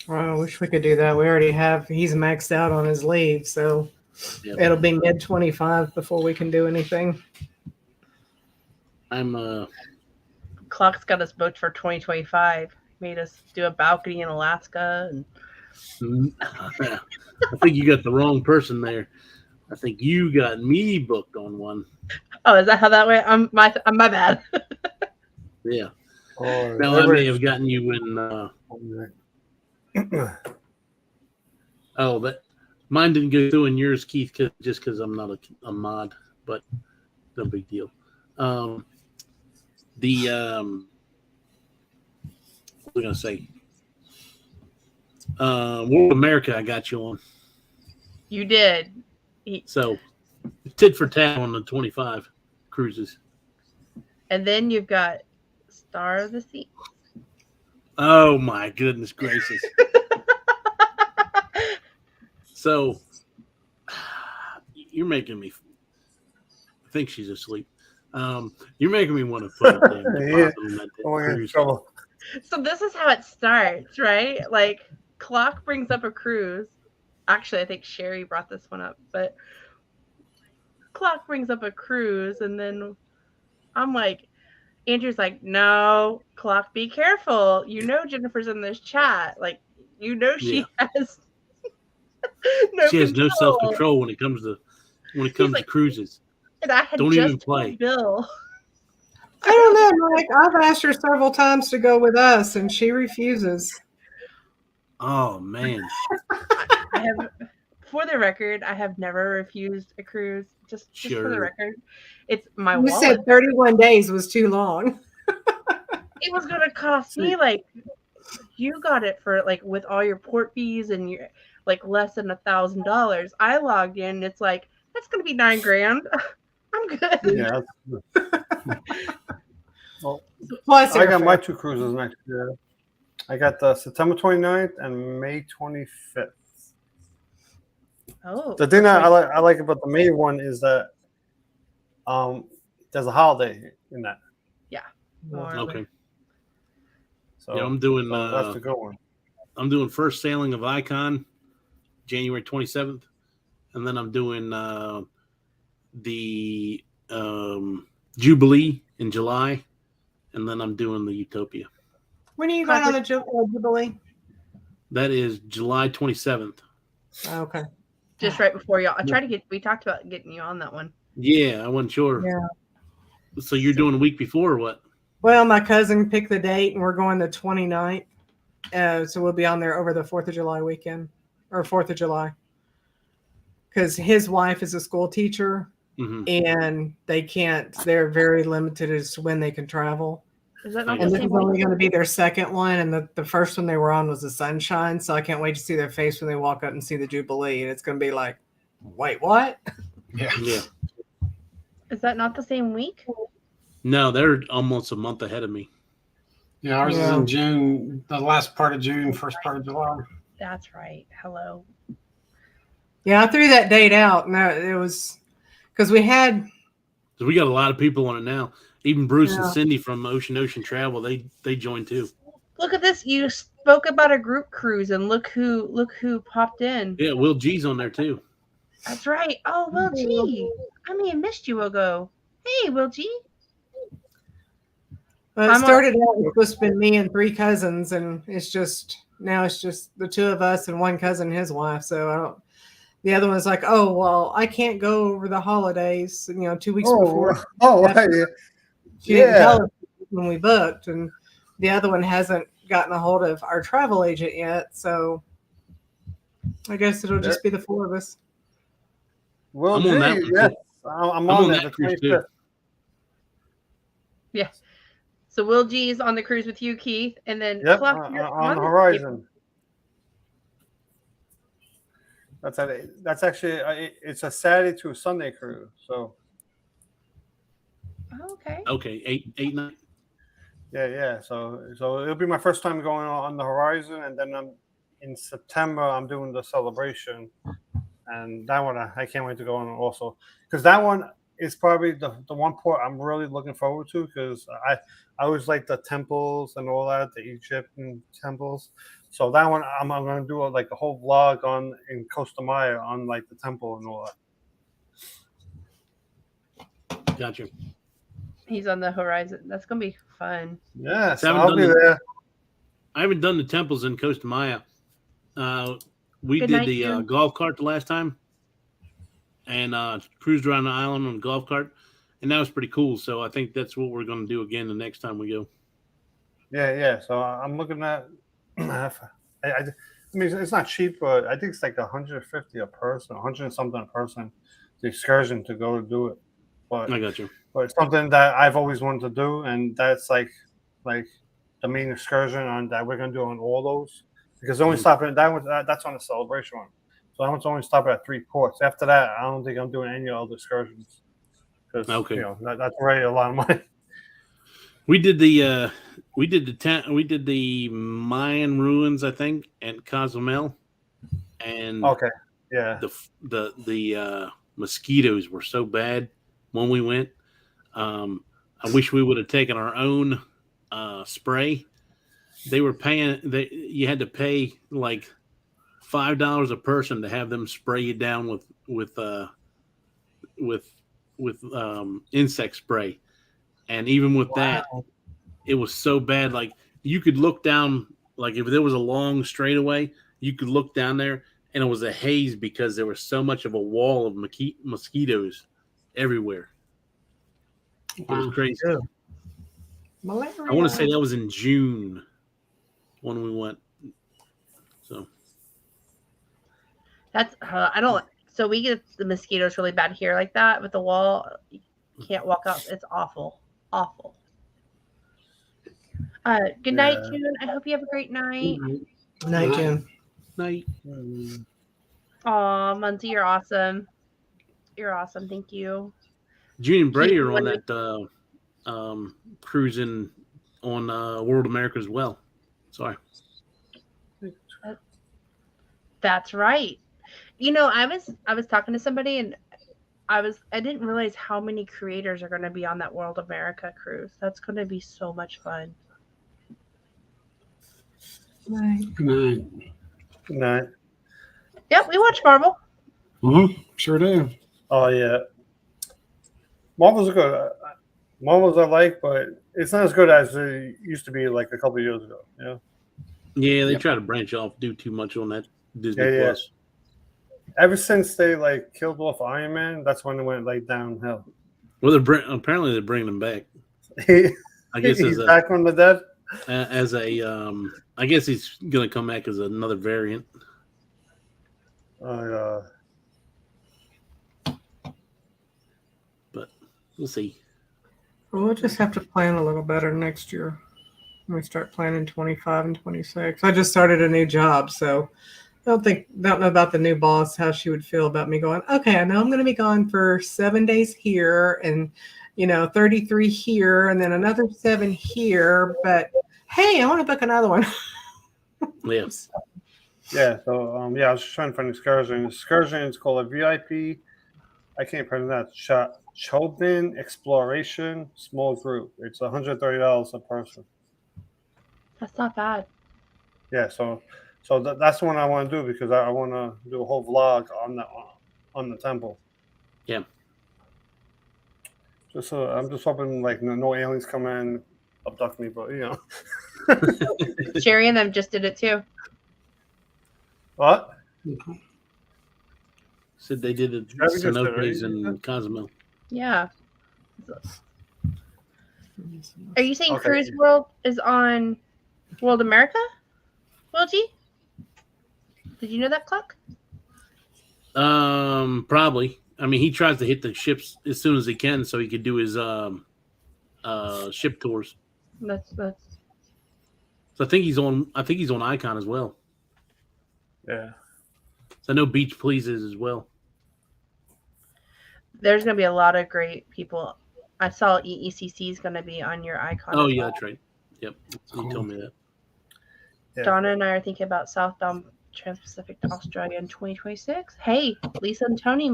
oh, I wish we could do that. We already he's maxed out on his leave. So Yeah. it'll be mid 25 before we can do anything. I'm Clock's got us booked for 2025. Made us do a balcony in Alaska. And I think you got the wrong person there. I think you got me booked on one. Oh, is that how that went? My bad. Yeah. Oh, Now I may have gotten you in. That mine didn't go through, and yours, Keith, just because I'm not a mod, but no big deal. What was I gonna say? World America, I got you on. You did. So tit for tat on the 25 cruises. And then you've got Star of the Sea. Oh my goodness gracious! So you're making me think she's asleep. You're making me want to put a damn deposit on that cruise. So this is how it starts, right? Like Clock brings up a cruise. Actually, I think Sherry brought this one up, but Clock brings up a cruise, and then I'm like, Andrew's like, no, Clock, be careful. You know Jennifer's in this chat. Like, you know she has she has no self-control when it comes to like, cruises. And I had don't just even play. Bill. I don't know, Mike. I've asked her several times to go with us, and she refuses. Oh man! I have, for the record, I have never refused a cruise. Just for the record, it's my You wallet. said 31 days was too long. It was going to cost me like, you got it for like with all your port fees and your like less than $1,000. I logged in. It's like that's going to be $9,000. I'm good. Yeah. Well, Plus, I got my two cruises next year. I got the September 29th and May 25th. Oh. The thing that I like about the May one is that there's a holiday in that. Yeah. Okay. So yeah, I'm doing. That's the good one. I'm doing first sailing of Icon, January 27th, and then I'm doing the Jubilee in July, and then I'm doing the Utopia. When are you going on the Jubilee? That is July 27th. Okay. Just right before y'all. We talked about getting you on that one. Yeah, I wasn't sure. Yeah. So you're doing a week before or what? Well, my cousin picked the date, and we're going the 29th. So we'll be on there over the 4th of July weekend, or 4th of July. Because his wife is a school teacher, and they're very limited as to when they can travel. Is that not and the this is same only week? going to be their second one, and the first one they were on was the Sunshine, so I can't wait to see their face when they walk up and see the Jubilee, and it's going to be like, wait, what? Yeah. Is that not the same week? No, they're almost a month ahead of me. Yeah, ours is in June, the last part of June, first part of July. That's right. Hello. Yeah, I threw that date out, and it was because we got a lot of people on it now. Even Bruce and Cindy from Ocean Travel, they joined too. Look at this. You spoke about a group cruise, and look who popped in. Yeah, Will G's on there too. That's right. Oh, Will G. I may have missed you ago. Hey, Will G. Well, it started out with supposed to be me and 3 cousins, and it's just the 2 of us and 1 cousin and his wife. So the other one's like, oh well, I can't go over the holidays. 2 weeks before. She didn't tell us when we booked, and the other one hasn't gotten a hold of our travel agent yet. So I guess it'll just be the 4 of us. Well, I'm on that one. Yes. I'm on that cruise too. Yeah. So Will G is on the cruise with you, Keith, and then Clock, on the Horizon. That's actually it's a Saturday to a Sunday cruise. So. Okay. Okay, 8 night. Yeah. So it'll be my first time going on the Horizon, and then in September I'm doing the Celebration, and that one I can't wait to go on also, because that one is probably the one port I'm really looking forward to, because I always like the temples and all that, the Egyptian temples. So that one I'm going to do a whole vlog in Costa Maya on the temple and all that. Gotcha. He's on the Horizon. That's gonna be fun. Yeah, so I'll be there. I haven't done the temples in Costa Maya. We did the golf cart the last time, and cruised around the island on a golf cart, and that was pretty cool. So I think that's what we're going to do again the next time we go. Yeah. So I'm looking at. I mean, it's not cheap, but I think it's like 150 a person, 100 and something a person, the excursion to go do it. But I got you. But it's something that I've always wanted to do, and that's like the main excursion on that we're gonna do on all those. Because only stopping that's on the celebration one. So I want to only stop at 3 ports. After that, I don't think I'm doing any other excursions. Because Okay. that's already a lot of money. We did the Mayan ruins, I think, at Cozumel, and Okay. Yeah. the mosquitoes were so bad when we went. I wish we would have taken our own spray. They were paying. You had to pay like $5 a person to have them spray you down with insect spray, and even with that, it was so bad. Like you could look down, like if there was a long straightaway, you could look down there, and it was a haze because there was so much of a wall of mosquitoes everywhere. It was crazy. Yeah. Malaria. I want to say that was in June when we went. So That's I don't. So we get the mosquitoes really bad here, like that with the wall. You can't walk out. It's awful, awful. Good night, Yeah. June. I hope you have a great night. Night, Jim. night. Aw, Muncie, you're awesome. You're awesome. Thank you. June and Brady Keep are on winning. that cruising on World America as well. Sorry. That's right. You know, I was talking to somebody, and I didn't realize how many creators are going to be on that World America cruise. That's going to be so much fun. Night. Good night. Night. Yep, we watch Marvel. Sure do. Oh yeah. Marvels are good. Marvels I like, but it's not as good as it used to be like a couple of years ago. Yeah. Yeah, they try to branch off, do too much on that Disney Yeah. Plus. Ever since they like killed off Iron Man, that's when it went like downhill. Well, apparently they're bringing them back. I guess He's back from the dead. I guess he's gonna come back as another variant. But we'll see. Well, we'll just have to plan a little better next year when we start planning 25 and 26. I just started a new job, so don't know about the new boss, how she would feel about me going, okay, I know I'm going to be gone for 7 days here and, 33 here and then another 7 here, but hey, I want to book another one. Yes. Yeah. So I was just trying to find an excursion. Excursion is called a VIP. I can't pronounce that. Chobin Exploration Small Group. It's $130 a person. That's not bad. Yeah. So that's the one I want to do because I want to do a whole vlog on the temple. Yeah. Just I'm just hoping like no aliens come in and abduct me, but Sherry and them just did it too. What? Said they did it Yeah, we just did it, Cenotes right? and Cozumel. Yeah. Are you saying Okay. Cruise World is on World America? Will G? Did you know that, Cluck? Probably. I mean, he tries to hit the ships as soon as he can so he could do his ship tours. That's So I think he's on Icon as well. Yeah. So I know Beach Pleases as well. there's gonna be a lot of great people. I saw EECC is gonna be on your icon. Oh as yeah, well. that's right. Yep, he told me that. Yeah. Donna and I are thinking about southbound Trans-Pacific to Australia in 2026. Hey, Lisa and Tony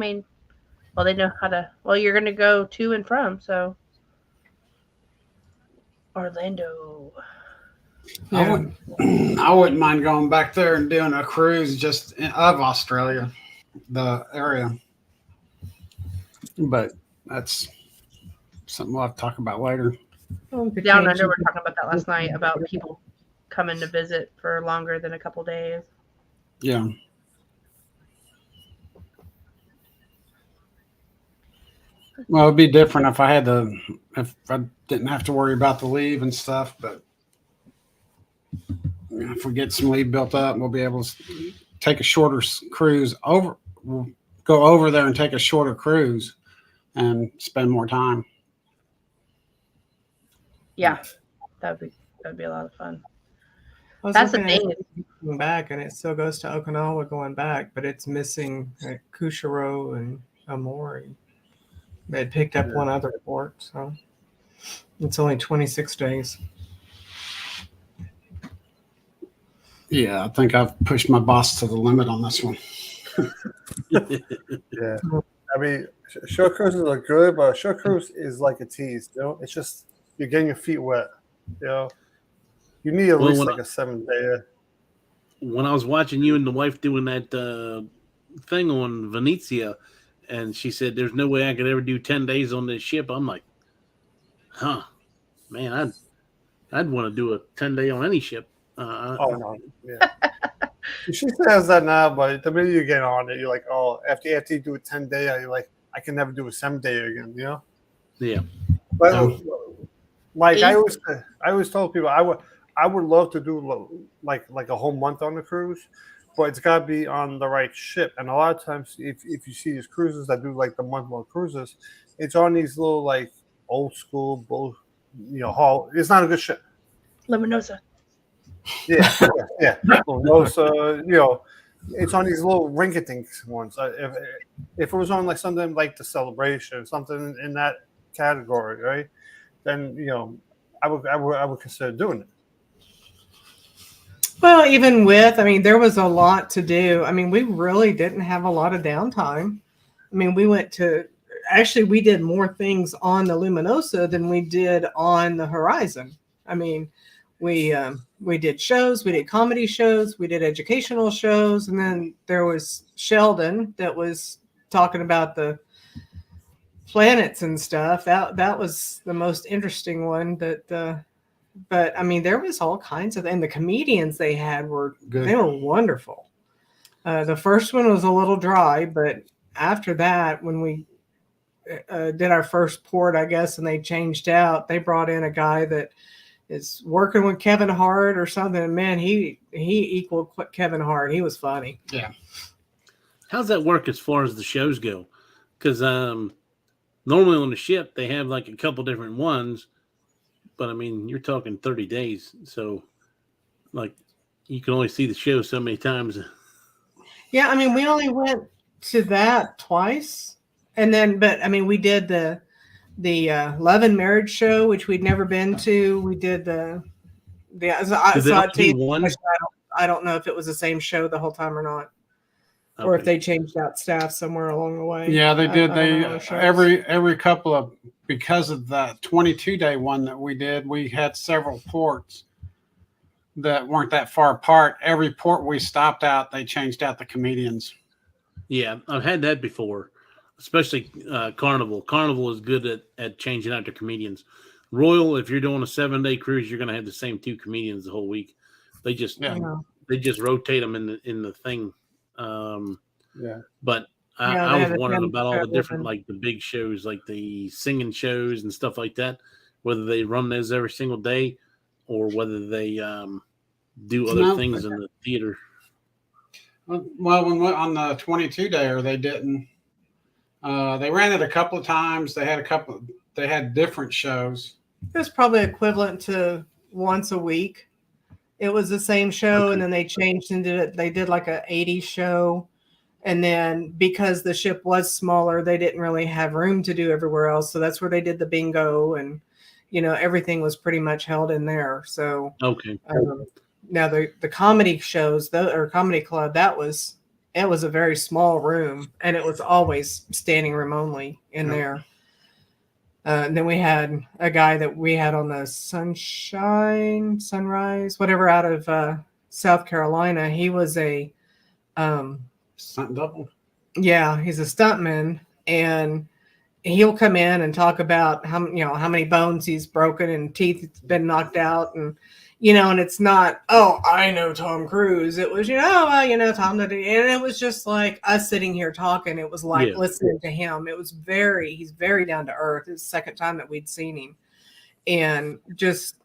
they know how to. Well, you're gonna go to and from, so Orlando. Yeah. I wouldn't mind going back there and doing a cruise of Australia, the area. But that's something we'll have to talk about later. Down under, we were talking about that last night about people coming to visit for longer than a couple days. Yeah. Well, it'd be different if I didn't have to worry about the leave and stuff. But if we get some leave built up, we'll be able to take a shorter cruise over. We'll go over there and take a shorter cruise and spend more time. Yeah, that'd be a lot of fun. I was That's the looking at thing. it going back, and it still goes to Okinawa going back, but it's missing Kushiro and Amori. They had picked up one other port, so it's only 26 days. Yeah, I think I've pushed my boss to the limit on this one. Yeah. I mean, short cruises are good, but a short cruise is like a tease. You know, it's just you're getting your feet wet. You know, you need at least like a 7 day. When I was watching you and the wife doing that thing on Venezia, and she said, "There's no way I could ever do 10 days on this ship." I'm like, "Huh, man, I'd want to do a 10-day on any ship." No, yeah. She says that now, but the minute you get on it, you're like, "Oh, after you do a 10 day, you're like, I can never do a 7 day again." You know? Yeah. But like I always told people, I would love to do like a whole month on the cruise, but it's got to be on the right ship. And a lot of times, if you see these cruises that do like the month-long cruises, it's on these little like old school haul. It's not a good ship. Luminosa. Yeah. Luminosa, it's on these little rinky-dink ones. If it was on like something like the Celebration, something in that category, right? Then I would consider doing it. Well, even with, there was a lot to do. We really didn't have a lot of downtime. We we did more things on the Luminosa than we did on the Horizon. We did shows, we did comedy shows, we did educational shows, and then there was Sheldon that was talking about the planets and stuff. That was the most interesting one. But there was all kinds of, and the comedians they had were good. They were wonderful. The first one was a little dry, but after that, when we did our first port, I guess, and they changed out, they brought in a guy that is working with Kevin Hart or something. And man, he equaled Kevin Hart. He was funny. Yeah. How's that work as far as the shows go? Because normally on the ship they have like a couple different ones, but you're talking 30 days, so like you can only see the show so many times. Yeah, we only went to that twice, and then we did the Love and Marriage show, which we'd never been to. We did I don't know if it was the same show the whole time or not, or if they changed out staff somewhere along the way. Yeah, they did. Every couple of, because of that 22-day one that we did, we had several ports that weren't that far apart. Every port we stopped at, they changed out the comedians. Yeah, I've had that before. Especially Carnival. Carnival is good at changing out their comedians. Royal, if you're doing a 7-day cruise, you're going to have the same 2 comedians the whole week. They just rotate them in the thing. But I was wondering about all the different, like the big shows, like the singing shows and stuff like that, whether they run those every single day or whether they do other things in the theater. Well, when we on the 22-dayer, they didn't. They ran it a couple of times. They had different shows. It was probably equivalent to once a week. It was the same show, and then they changed into it. They did like a 80s show, and then because the ship was smaller, they didn't really have room to do everywhere else. So that's where they did the bingo, and everything was pretty much held in there. So now the comedy shows, or comedy club, it was a very small room, and it was always standing room only in there. And then we had a guy that we had on the Sunrise, whatever, out of South Carolina. He was a stunt double. Yeah, he's a stuntman, and he'll come in and talk about how many bones he's broken and teeth been knocked out, and and it's not, oh, I know Tom Cruise. It was, Tom, and it was just like us sitting here talking. It was like listening to him. It was he's very down to earth. It's the second time that we'd seen him. And just,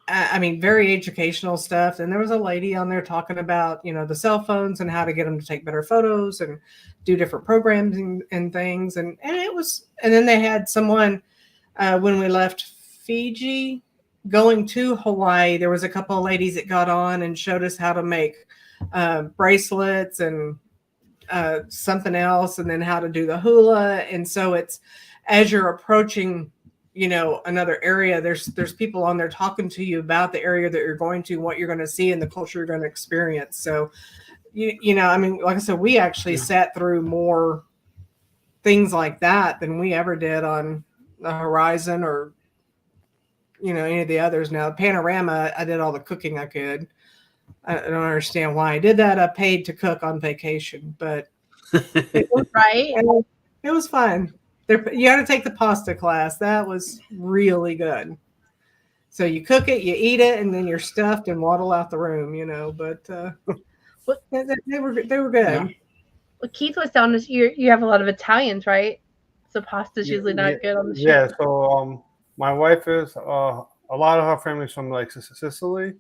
very educational stuff. And there was a lady on there talking about, the cell phones and how to get them to take better photos and do different programs and things. And then they had someone, when we left Fiji, going to Hawaii, there was a couple of ladies that got on and showed us how to make bracelets and something else, and then how to do the hula. And so it's, as you're approaching, another area, there's people on there talking to you about the area that you're going to, what you're going to see, and the culture you're going to experience. So, like I said, we actually sat through more things like that than we ever did on the Horizon or, any of the others. Now, Panorama, I did all the cooking I could. I don't understand why I did that. I paid to cook on vacation, but Right. It was fun. You got to take the pasta class. That was really good. So you cook it, you eat it, and then you're stuffed and waddle out the room, But they were good. Yeah. Well, Keith was telling us you have a lot of Italians, right? So pasta's usually not good on the ship. Yeah. So my wife is a lot of her family's from like Sicily,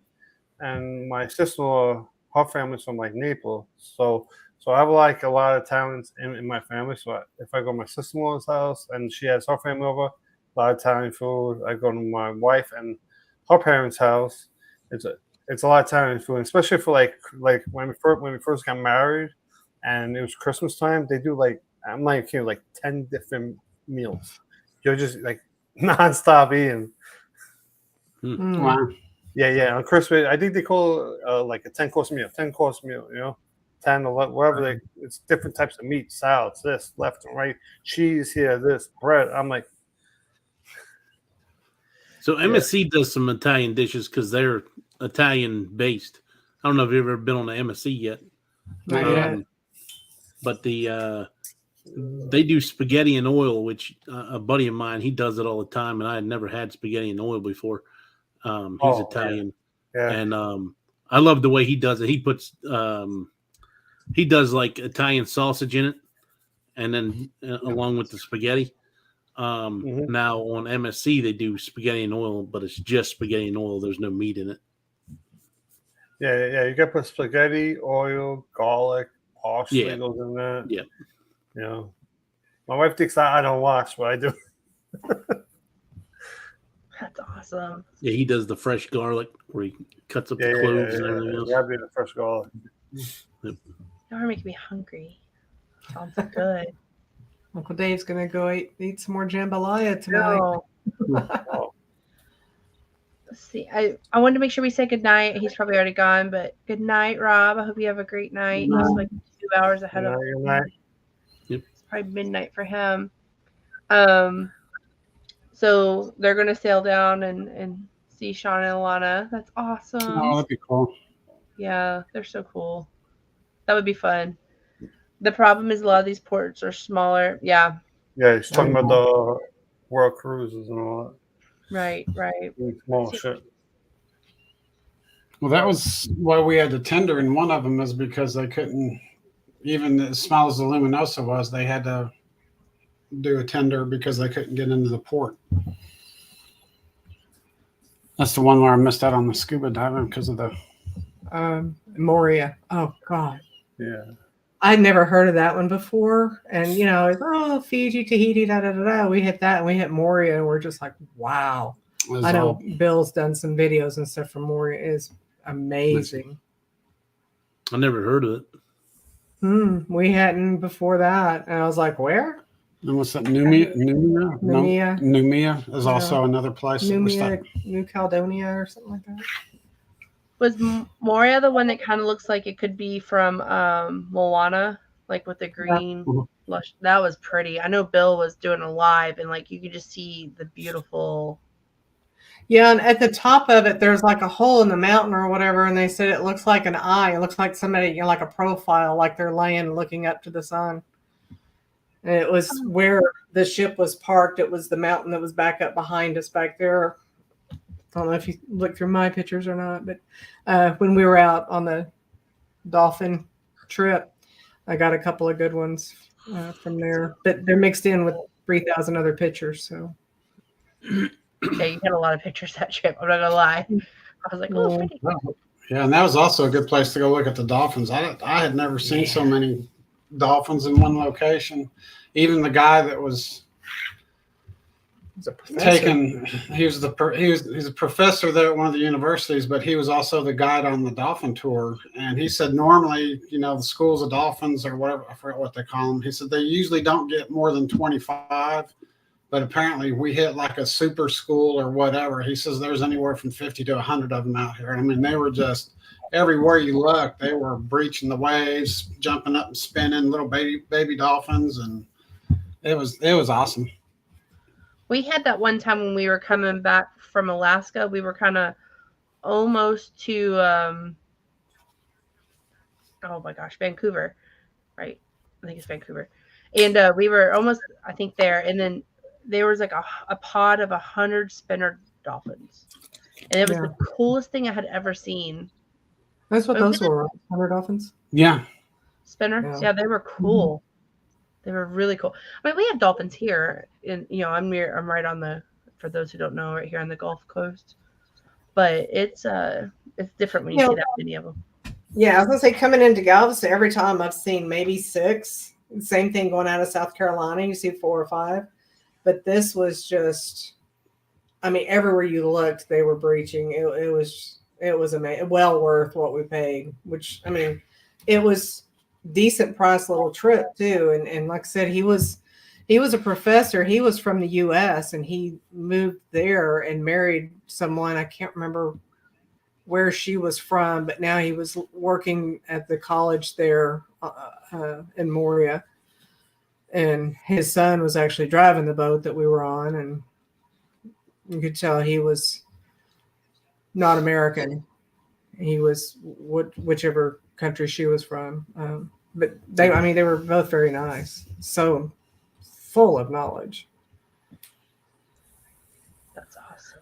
and my sister-in-law, her family's from like Naples. So I have like a lot of Italians in my family. So if I go to my sister-in-law's house and she has her family over, a lot of Italian food. I go to my wife and her parents' house. It's a lot of Italian food, especially for like when we first got married, and it was Christmas time. They do like, I'm not kidding, like 10 different meals. You're just like nonstop eating. Wow. Yeah. On Christmas, I think they call it like a 10-course meal. 10-course meal, 10, 11, whatever. It's different types of meat, salads, this, left and right, cheese here, this, bread. I'm like. So MSC does some Italian dishes because they're Italian based. I don't know if you've ever been on the MSC yet. Not yet. But they do spaghetti and oil, which a buddy of mine, he does it all the time, and I had never had spaghetti and oil before. He's Italian, and I love the way he does it. He puts he does like Italian sausage in it, and then along with the spaghetti. Now on MSC they do spaghetti and oil, but it's just spaghetti and oil. There's no meat in it. Yeah. You got to put spaghetti, oil, garlic, parsley goes in that. Yeah. My wife thinks I don't wash, but I do. That's awesome. Yeah, he does the fresh garlic where he cuts up the cloves and everything else. Yeah, the fresh garlic. Y'all are making me hungry. Sounds good. Uncle Dave's gonna go eat some more jambalaya tonight. No. Let's see. I wanted to make sure we say good night. He's probably already gone, but good night, Rob. I hope you have a great night. He's like 2 hours ahead of me. Yep. It's probably midnight for him. So they're gonna sail down and see Sean and Alana. That's awesome. Oh, that'd be cool. Yeah, they're so cool. That would be fun. The problem is a lot of these ports are smaller. Yeah. Yeah, he's talking about the world cruises and all Right. that. Small shit. Well, that was why we had to tender in one of them, is because they couldn't, even as small as the Luminosa was, they had to do a tender because they couldn't get into the port. That's the one where I missed out on the scuba diving because of the Moria. Oh God. Yeah. I'd never heard of that one before. And Fiji, Tahiti, we hit that and we hit Moria, and we're just like, wow. I know Bill's done some videos and stuff from Moria. It's amazing. I never heard of it. We hadn't before that. And I was like, where? And what's that? Numia? Numia is also another place. Numia, New Caledonia or something like that. Was Moria the one that kind of looks like it could be from Moana, like with the green lush? That was pretty. I know Bill was doing a live, and like you could just see the beautiful. Yeah, and at the top of it, there's like a hole in the mountain or whatever, and they said it looks like an eye. It looks like somebody, like a profile, like they're laying looking up to the sun. And it was where the ship was parked. It was the mountain that was back up behind us back there. I don't know if you looked through my pictures or not, but when we were out on the dolphin trip, I got a couple of good ones from there. But they're mixed in with 3,000 other pictures. So Yeah, you had a lot of pictures that trip. I'm not gonna lie. I was like, oh, Yeah. pretty. Yeah, and that was also a good place to go look at the dolphins. I had never seen so many dolphins in one location. Even the guy that was He's a professor. taking, he's a professor there at one of the universities, but he was also the guide on the dolphin tour. And he said normally, the schools of dolphins or whatever, I forget what they call them. He said they usually don't get more than 25. But apparently we hit like a super school or whatever. He says there's anywhere from 50 to 100 of them out here. I mean, they were just everywhere you look. They were breaching the waves, jumping up and spinning, little baby dolphins, and it was awesome. We had that one time when we were coming back from Alaska. We were kind of almost to, oh my gosh, Vancouver, right? I think it's Vancouver. And we were almost, I think, there. And then there was like a pod of 100 spinner dolphins. And it was the coolest thing I had ever seen. That's what those were, 100 dolphins? Yeah. Spinners? Yeah, they were cool. They were really cool. I mean, we have dolphins here. And, I'm right on the, for those who don't know, right here on the Gulf Coast. But it's different when you see that many of them. Yeah, I was going to say, coming into Galveston, every time I've seen maybe 6. Same thing going out of South Carolina, you see 4 or 5. But this was just, I mean, everywhere you looked, they were breaching. It was amazing. Well worth what we paid, which, I mean, it was decent price little trip too. And like I said, he was a professor. He was from the US and he moved there and married someone. I can't remember where she was from, but now he was working at the college there in Moria. And his son was actually driving the boat that we were on, and you could tell he was not American. He was whichever country she was from. But they were both very nice, so full of knowledge. That's awesome.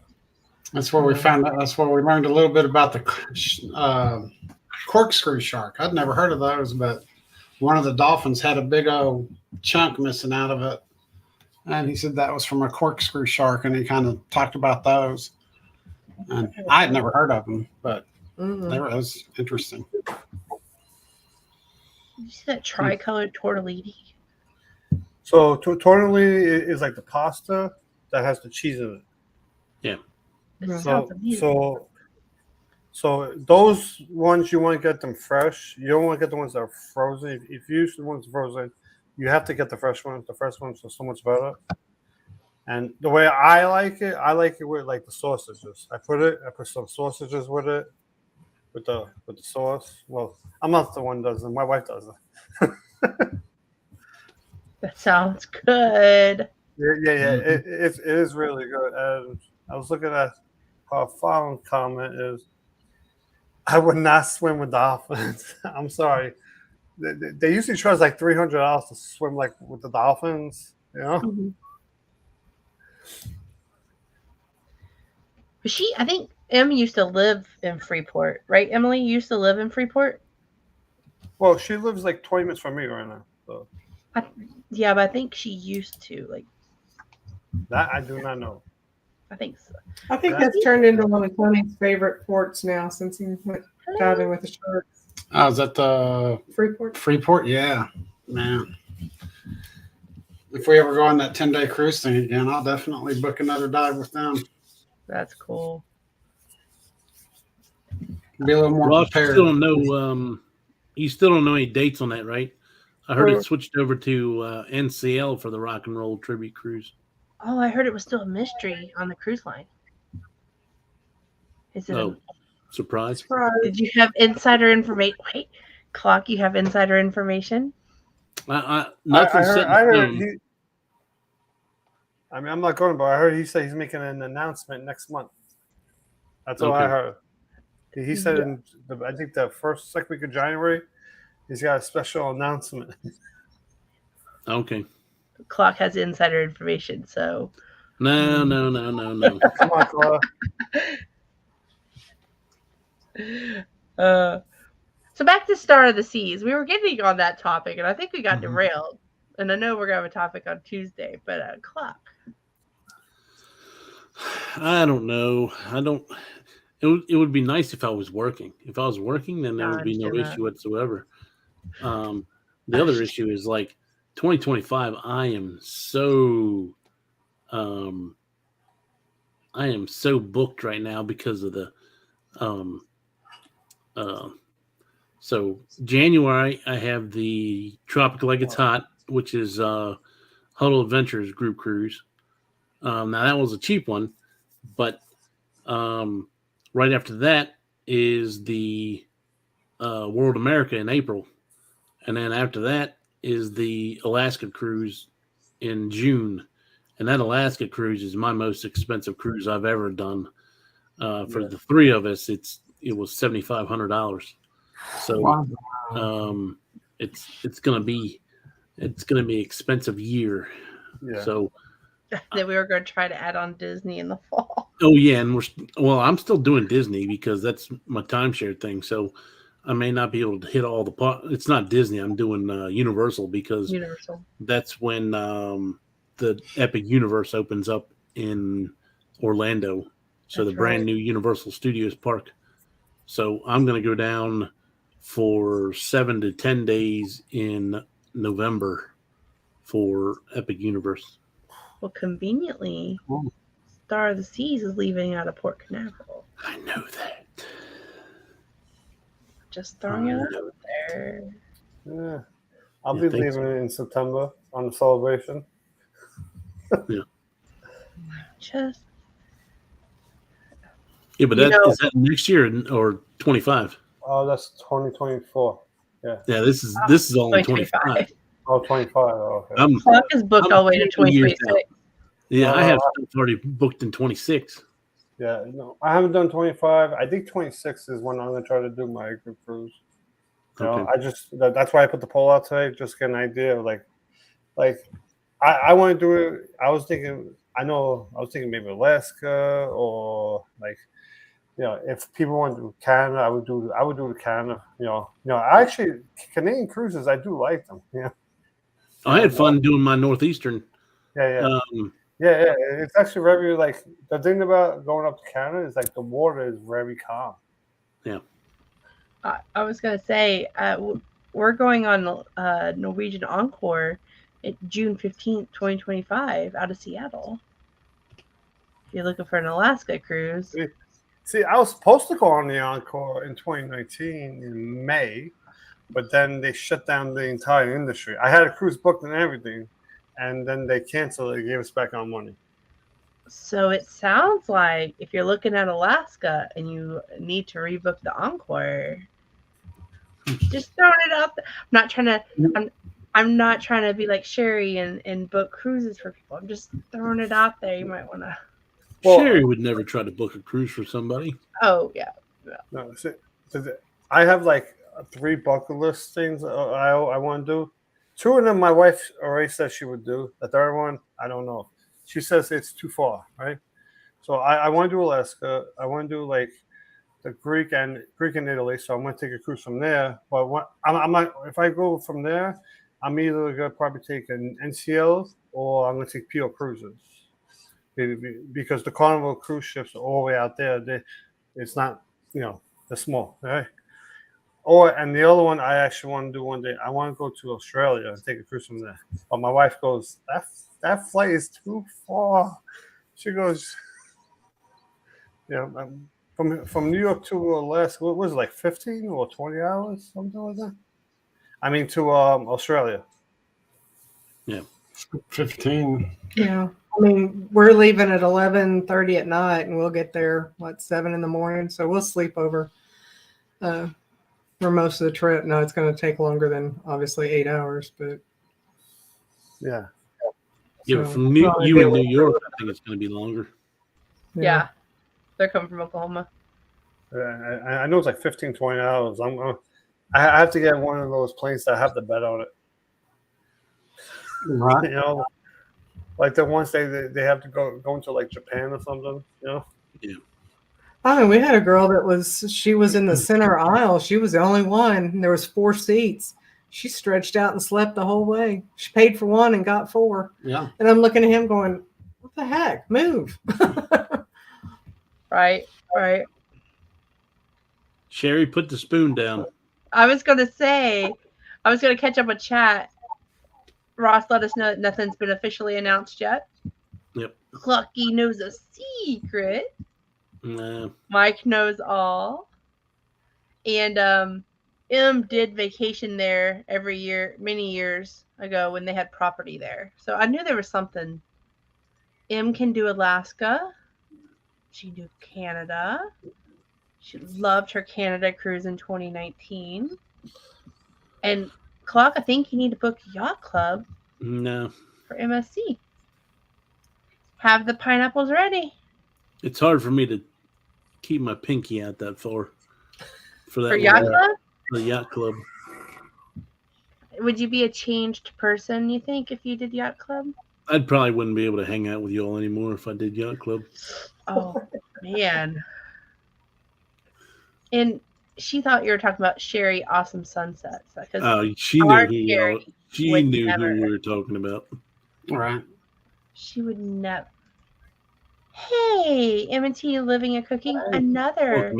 That's where we found out. That's where we learned a little bit about the corkscrew shark. I'd never heard of those, but one of the dolphins had a big old chunk missing out of it. And he said that was from a corkscrew shark, and he kind of talked about those. And I had never heard of them, but it was interesting. Did you see that tricolored tortellini? So tortellini is like the pasta that has the cheese in it. Yeah. It sounds amazing. So those ones, you want to get them fresh. You don't want to get the ones that are frozen. If you use the ones frozen, you have to get the fresh ones. The fresh ones are so much better. And the way I like it with like the sausages. I put some sausages with it, with the sauce. Well, I'm not the one that does it. My wife does it. That sounds good. Yeah. It is really good. And I was looking at her following comment is, I would not swim with dolphins. I'm sorry. They usually charge like $300 to swim like with the dolphins, Mm-hmm. I think Em used to live in Freeport, right? Emily, you used to live in Freeport? Well, she lives like 20 minutes from me right now. So. Yeah, but I think she used to. Like that, I do not know. I think so. I think that's turned into one of Tony's favorite ports now since he went diving with the sharks. Oh, is that the Freeport? Freeport? Yeah, man. If we ever go on that 10-day cruise thing again, I'll definitely book another dive with them. That's cool. Be a little more Ross, prepared. You still don't know any dates on that, right? I heard it switched over to NCL for the Rock and Roll Tribute Cruise. Oh, I heard it was still a mystery on the cruise line. Is it surprise? Did you have insider information? Wait, Clock, you have insider information? I heard I'm not going, but I heard he said he's making an announcement next month. That's all I heard. He said I think the second week of January, he's got a special announcement. Okay. Clock has insider information, so No. Come on, Clock. So back to Star of the Seas. We were getting on that topic, and I think we got Mhm. derailed. And I know we're gonna have a topic on Tuesday, but clock. I don't know. I don't. It would be nice if I was working. If I was working, then there would be no Gotcha. issue whatsoever. The other issue is like 2025. I am so booked right now because of the um, so January I have the Tropic Like It's Hot, which is Huddle Adventures group cruise. Now that was a cheap one, but right after that is the World America in April, and then after that is the Alaska cruise in June, and that Alaska cruise is my most expensive cruise I've ever done. For the three of us, it was $7,500. So Wow. it's gonna be expensive year. Yeah. So Then we were going to try to add on Disney in the fall. oh yeah, and I'm still doing Disney because that's my timeshare thing. So I may not be able to hit all the it's not Disney. I'm doing Universal because Universal. that's when the Epic Universe opens up in Orlando. So That's the brand right. new Universal Studios park. So I'm going to go down for 7 to 10 days in November for Epic Universe. Well, conveniently, Ooh. Star of the Seas is leaving out of Port Canaveral. I know that. Just throwing it I out know. there. Yeah. I'll Yeah, be thanks. leaving in September on the celebration. Just Yeah, but You know- is that next year or 25? Oh, that's 2024. Yeah, this is only 25. 2025. Oh, 25. Oh, okay. Clock is booked I'm all the way to 2 years 2026. Yeah, I No, have stuff already booked in 26. Yeah, no, I haven't done 25. I think 26 is when I'm gonna try to do my group cruise. You know, Okay. I just that's why I put the poll out today, just get an idea of like I want to do it. I was thinking maybe Alaska or like, you know, if people want to do Canada, I would do the Canada. I actually Canadian cruises, I do like them. Yeah, I had fun doing my Northeastern. yeah. Um, Yeah. It's actually very like the thing about going up to Canada is like the water is very calm. I was going to say, we're going on Norwegian Encore June 15th, 2025, out of Seattle. If you're looking for an Alaska cruise. See, I was supposed to go on the Encore in 2019 in May, but then they shut down the entire industry. I had a cruise booked and everything, and then they canceled it. They gave us back our money. So it sounds like if you're looking at Alaska and you need to rebook the Encore, just throwing it out there. I'm not trying to be like Sherry and book cruises for people. I'm just throwing it out there. You might want to. Well, Sherry would never try to book a cruise for somebody. Oh yeah. No, see, I have like 3 bucket list things I want to do. 2 of them my wife already said she would do. The third one, I don't know. She says it's too far, right? So I want to do Alaska. I want to do like the Greek and Italy. So I'm going to take a cruise from there. But I'm not. If I go from there, I'm either going to probably take an NCL or I'm going to take PO cruises because the Carnival cruise ships are all the way out there. It's not, they're small, right? And the other one I actually want to do one day. I want to go to Australia and take a cruise from there. But my wife goes, that flight is too far. She goes, from New York to Alaska, what was it, like 15 or 20 hours, something like that? I mean, to Australia. Yeah. 15. Yeah. I mean, we're leaving at 11:30 at night, and we'll get there 7 in the morning. So we'll sleep over for most of the trip. No, it's going to take longer than obviously 8 hours, but Yeah. Yeah, but So- from you in New York, I think it's going to be longer. Yeah. They're coming from Oklahoma. I know it's like 15, 20 hours. I have to get one of those planes that have the bed on it. Right. Like the ones they have to go into like Japan or something. Yeah. I mean, we had a girl she was in the center aisle. She was the only one. There was 4 seats. She stretched out and slept the whole way. She paid for 1 and got 4. Yeah. And I'm looking at him going, what the heck? Move. Right. Sherry, put the spoon down. I was going to catch up with chat. Ross let us know that nothing's been officially announced yet. Yep. Clucky knows a secret. Nah. Mike knows all. And M did vacation there every year, many years ago when they had property there. So I knew there was something. M can do Alaska. She can do Canada. She loved her Canada cruise in 2019. And Clock, I think you need to book Yacht Club. No. For MSC. Have the pineapples ready. It's hard for me to keep my pinky out that far. For Yacht Club? For the Yacht Club. Would you be a changed person, you think, if you did Yacht Club? I probably wouldn't be able to hang out with you all anymore if I did Yacht Club. Oh, man. And she thought you were talking about Sherry Awesome Sunsets. She knew who we were talking about. All right. She would never. Hey, M&T Living and Cooking. Another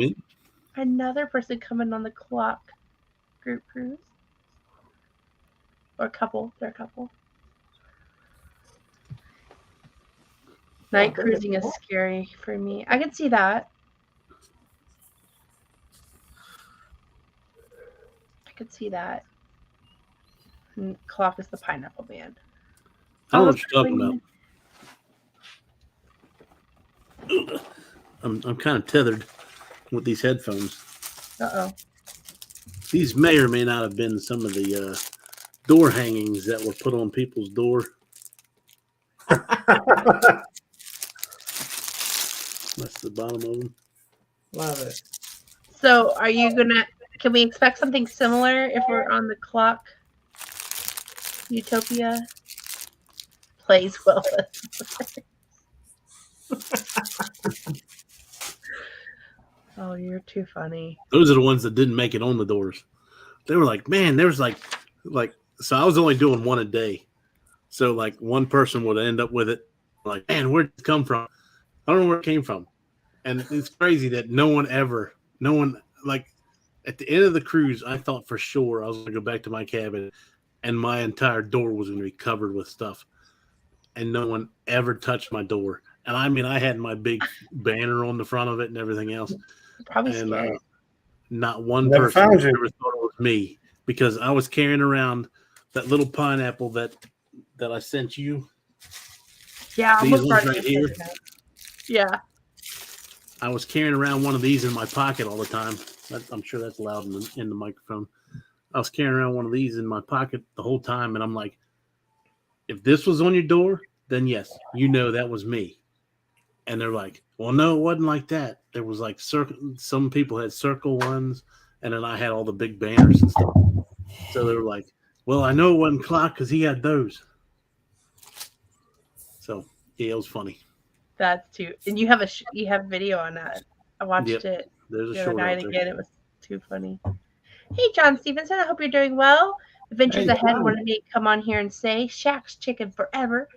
person coming on the Clock group cruise. Or couple. They're a couple. Night cruising is scary for me. I can see that. Could see that. And Clock is the pineapple man. I don't know what you're talking about. I'm kind of tethered with these headphones. Uh-oh. These may or may not have been some of the door hangings that were put on people's door. That's the bottom of them. Love it. So are you can we expect something similar if we're on the Clock Utopia? Plays well. Oh, you're too funny. Those are the ones that didn't make it on the doors. They were like, man, there was like, so I was only doing 1 a day. So like one person would end up with it. Like, man, where'd it come from? I don't know where it came from. And it's crazy that no one, like, at the end of the cruise, I thought for sure I was going to go back to my cabin and my entire door was going to be covered with stuff. And no one ever touched my door. And I mean, I had my big banner on the front of it and everything else. Probably scary. Not one person ever thought it was me because I was carrying around that little pineapple that I sent you. Yeah, these ones right here. Yeah. I was carrying around one of these in my pocket all the time. I'm sure that's loud in the microphone. I was carrying around one of these in my pocket the whole time, and I'm like, if this was on your door, then yes, that was me. And they're like, well, no, it wasn't like that. There was like some people had circle ones, and then I had all the big banners and stuff. So they were like, well, I know it wasn't Clock because he had those. So yeah, it was funny. That's too. And you have video on that. I watched it There's a the other short night out there. again. It was too funny. Hey, John Stevenson. I hope you're doing well. Adventures Ahead wanted me to come on here and say Shaq's Chicken Forever.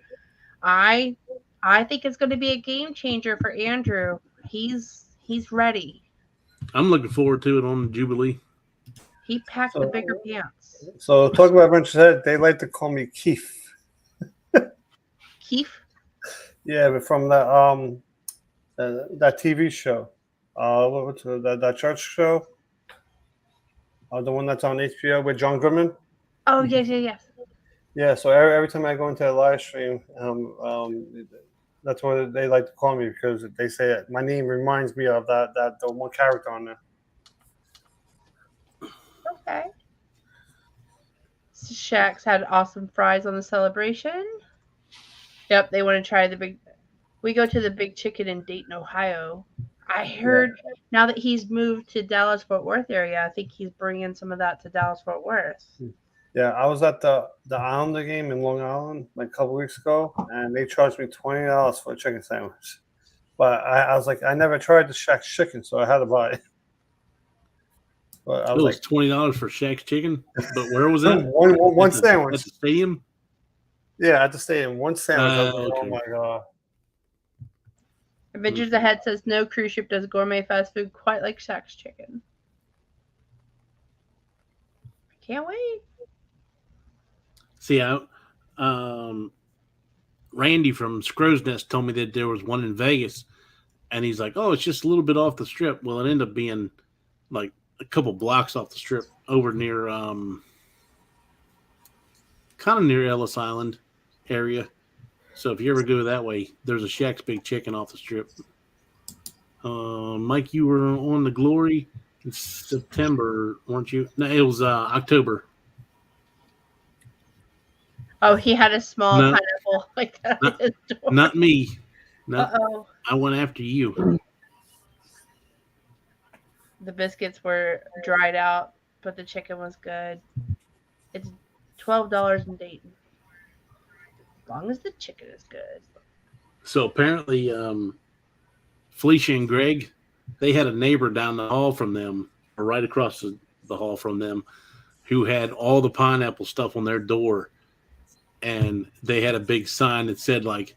I think it's going to be a game changer for Andrew. He's ready. I'm looking forward to it on the Jubilee. He packed the bigger pants. So talk about Adventures Ahead. They like to call me Keith. Keith? Yeah, but from that TV show, what's that church show? The one that's on HBO with John Goodman. Oh yes. Yeah, so every time I go into a live stream, that's what they like to call me because they say my name reminds me of the one character on there. Okay. Shaq's had awesome fries on the celebration. Yep, they want to try we go to the Big Chicken in Dayton, Ohio. I heard now that he's moved to Dallas-Fort Worth area, I think he's bringing some of that to Dallas-Fort Worth. Yeah, I was at the Islander game in Long Island like a couple weeks ago, and they charged me $20 for a chicken sandwich. But I was like, I never tried the Shack chicken, so I had to buy it. But I It was was like, $20 for Shaq's chicken. But where was that? one At the sandwich. stadium? Yeah, I had to stay in one sandwich. I was like, okay. oh my god. Adventures Ahead says no cruise ship does gourmet fast food quite like Shaq's chicken. I can't wait. See, Randy from Scrow's Nest told me that there was one in Vegas, and he's like, "Oh, it's just a little bit off the strip." Well, it ended up being like a couple blocks off the strip, over near, kind of near Ellis Island area. So if you ever go that way, there's a Shaq's Big Chicken off the strip. Mike, you were on the Glory in September, weren't you? No, it was October. Oh, he had a small No. pineapple like that at his door. Not me. No, Uh-oh. I went after you. The biscuits were dried out, but the chicken was good. It's $12 in Dayton. As long as the chicken is good. So apparently, Felicia and Greg, they had a neighbor down the hall from them, or right across the hall from them, who had all the pineapple stuff on their door. And they had a big sign that said, like,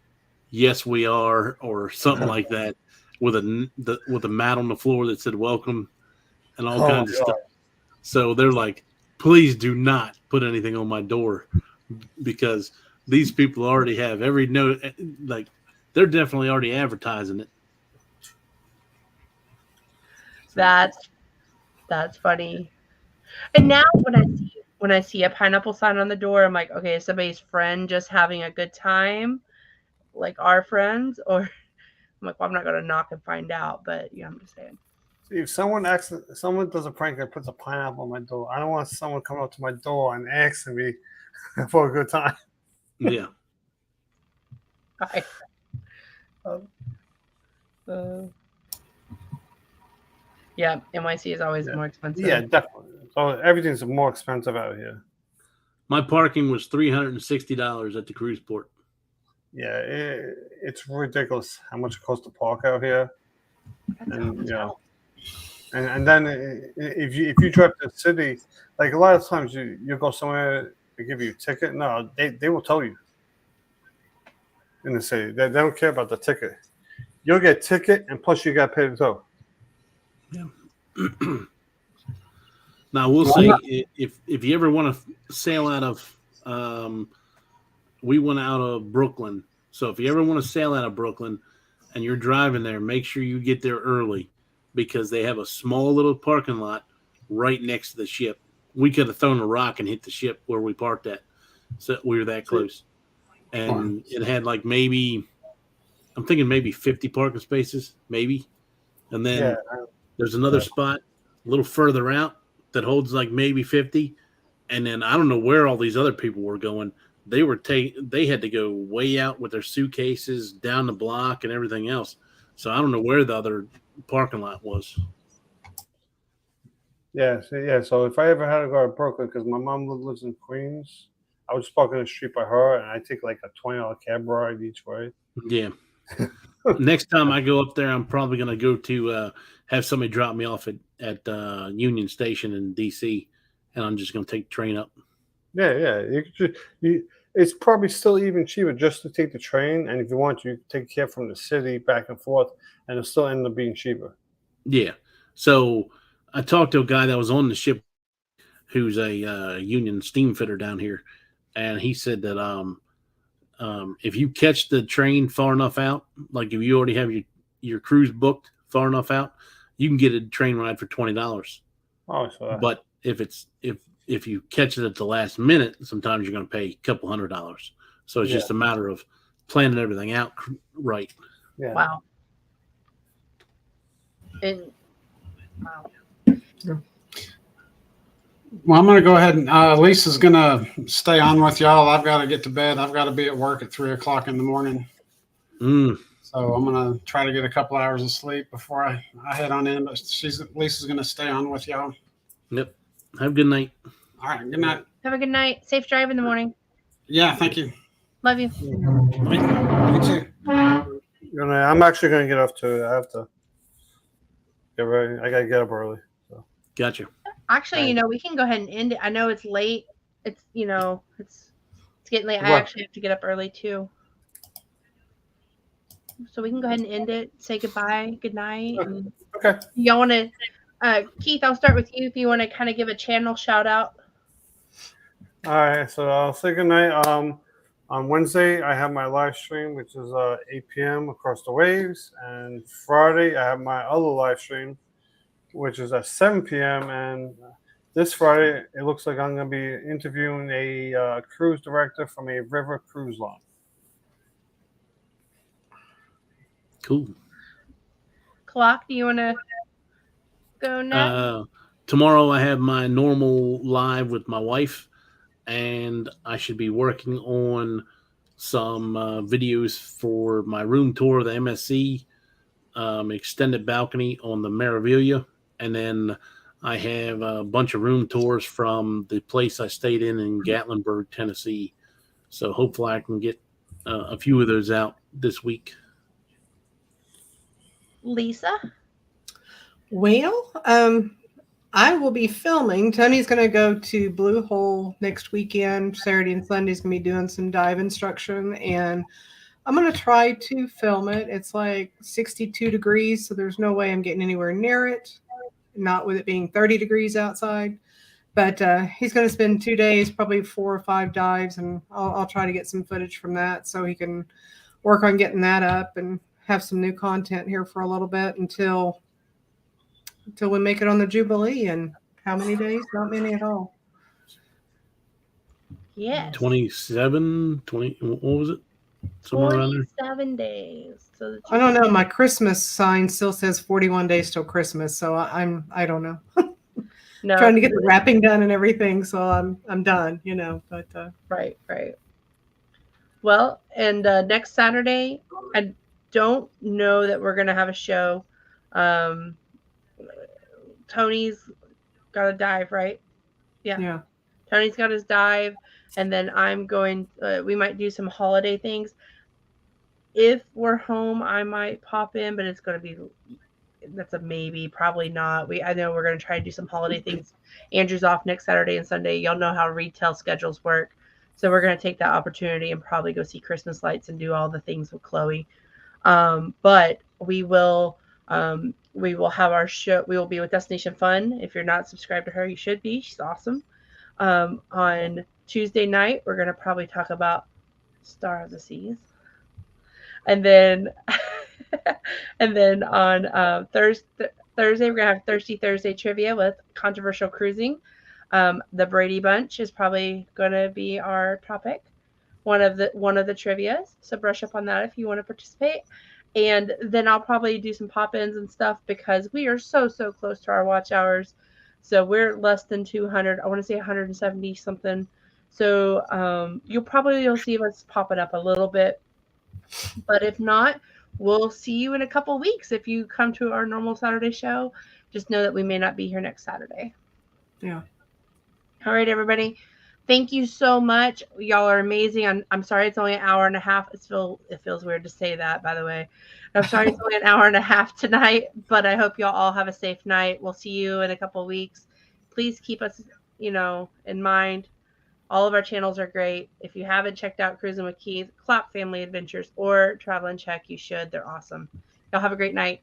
"Yes, we are," or something like that, with a mat on the floor that said "Welcome," and all kinds of stuff. So they're like, "Please do not put anything on my door," because these people already have every note. Like, they're definitely already advertising it. That's funny. And now when I see a pineapple sign on the door, I'm like, okay, is somebody's friend just having a good time, like our friends? Or I'm like, well, I'm not gonna knock and find out, but yeah, I'm just saying. See, if someone does a prank and puts a pineapple on my door, I don't want someone coming up to my door and asking me for a good time. Yeah. Hi. Yeah, NYC is always more expensive. Yeah, definitely. So everything's more expensive out here. My parking was $360 at the cruise port. Yeah, it's ridiculous how much it costs to park out here. And and then if you drive to the city, like a lot of times you go somewhere, they give you a ticket. No, they will tell you in the city. They don't care about the ticket. You'll get a ticket, and plus you got to pay the toll. Yeah. Now, we'll say, if you ever want to sail out of, we went out of Brooklyn. So if you ever want to sail out of Brooklyn and you're driving there, make sure you get there early, because they have a small little parking lot right next to the ship. We could have thrown a rock and hit the ship where we parked at. So we were that close. And it had like maybe 50 parking spaces, maybe. And then there's another spot a little further out that holds like maybe 50. And then I don't know where all these other people were going. They had to go way out with their suitcases down the block and everything else. So I don't know where the other parking lot was. Yeah. So if I ever had to go to Brooklyn, because my mom lives in Queens, I would just park on the street by her, and I take like a $20 cab ride each way. Yeah. Next time I go up there, I'm probably going to go to have somebody drop me off at Union Station in D.C., and I'm just going to take the train up. Yeah. It's probably still even cheaper just to take the train, and if you want, you take a cab from the city back and forth, and it'll still end up being cheaper. Yeah. So I talked to a guy that was on the ship who's a union steam fitter down here, and he said that if you catch the train far enough out, like if you already have your cruise booked far enough out, you can get a train ride for $20. Oh, so but if you catch it at the last minute, sometimes you're going to pay a couple $100. So it's just a matter of planning everything out right. Yeah. Wow. Well, I'm going to go ahead and Lisa's going to stay on with y'all. I've got to get to bed. I've got to be at work at 3:00 in the morning. So I'm going to try to get a couple hours of sleep before I head on in. But Lisa's going to stay on with y'all. Yep. Have a good night. All right. Good night. Have a good night. Safe drive in the morning. Yeah. Thank you. Love you. You too. I'm actually gonna get off too. I have to get ready. I gotta get up early. So. Gotcha. Actually, we can go ahead and end it. I know it's late. It's it's getting late. I What? actually have to get up early too. So we can go ahead and end it. Say goodbye, good night. And Okay. y'all want to, Keith? I'll start with you. If you want to kind of give a channel shout out. All right. So I'll say good night. On Wednesday I have my live stream, which is 8 p.m. across the waves, and Friday I have my other live stream, which is at 7 p.m. And this Friday it looks like I'm going to be interviewing a cruise director from a river cruise line. Cool. Clock, do you want to go next? Tomorrow I have my normal live with my wife, and I should be working on some videos for my room tour of the MSC, extended balcony on the Meraviglia, and then I have a bunch of room tours from the place I stayed in Gatlinburg, Tennessee. So hopefully I can get a few of those out this week. Lisa? Well, I will be filming. Tony's going to go to Blue Hole next weekend. Saturday and Sunday's going to be doing some dive instruction, and I'm going to try to film it. It's like 62 degrees, so there's no way I'm getting anywhere near it, not with it being 30 degrees outside. But he's going to spend 2 days, probably 4 or 5 dives, and I'll try to get some footage from that so he can work on getting that up and have some new content here for a little bit until we make it on the Jubilee. And how many days? Not many at all. Yes. 27, 20, what was it? Somewhere around there. 47 days. So I don't know. My Christmas sign still says 41 days till Christmas, so I don't know. No, trying to get the wrapping done and everything, so I'm done, But right. Well, and next Saturday, I don't know that we're gonna have a show. Tony's got a dive, right? Yeah. Tony's got his dive, and then I'm going. We might do some holiday things. If we're home, I might pop in, but it's going to be. That's a maybe, probably not. I know we're going to try to do some holiday things. Andrew's off next Saturday and Sunday. Y'all know how retail schedules work, so we're going to take that opportunity and probably go see Christmas lights and do all the things with Chloe. But we will have our show. We will be with Destination Fun. If you're not subscribed to her, you should be. She's awesome. On Tuesday night, we're going to probably talk about Star of the Seas. And then on Thursday, we're going to have Thirsty Thursday trivia with controversial cruising. The Brady Bunch is probably going to be our topic, one of the trivias. So brush up on that if you want to participate. And then I'll probably do some pop-ins and stuff because we are so close to our watch hours. So we're less than 200. I want to say 170 something. So you'll see us popping up a little bit. But if not, we'll see you in a couple weeks. If you come to our normal Saturday show, just know that we may not be here next Saturday. Yeah. All right, everybody. Thank you so much. Y'all are amazing. I'm sorry it's only an hour and a half. It feels weird to say that, by the way. I'm sorry it's only an hour and a half tonight, but I hope y'all all have a safe night. We'll see you in a couple of weeks. Please keep us, in mind. All of our channels are great. If you haven't checked out Cruising with Keith, Clap Family Adventures, or Travel and Czech, you should. They're awesome. Y'all have a great night.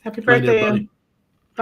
Happy Good night, birthday. everybody.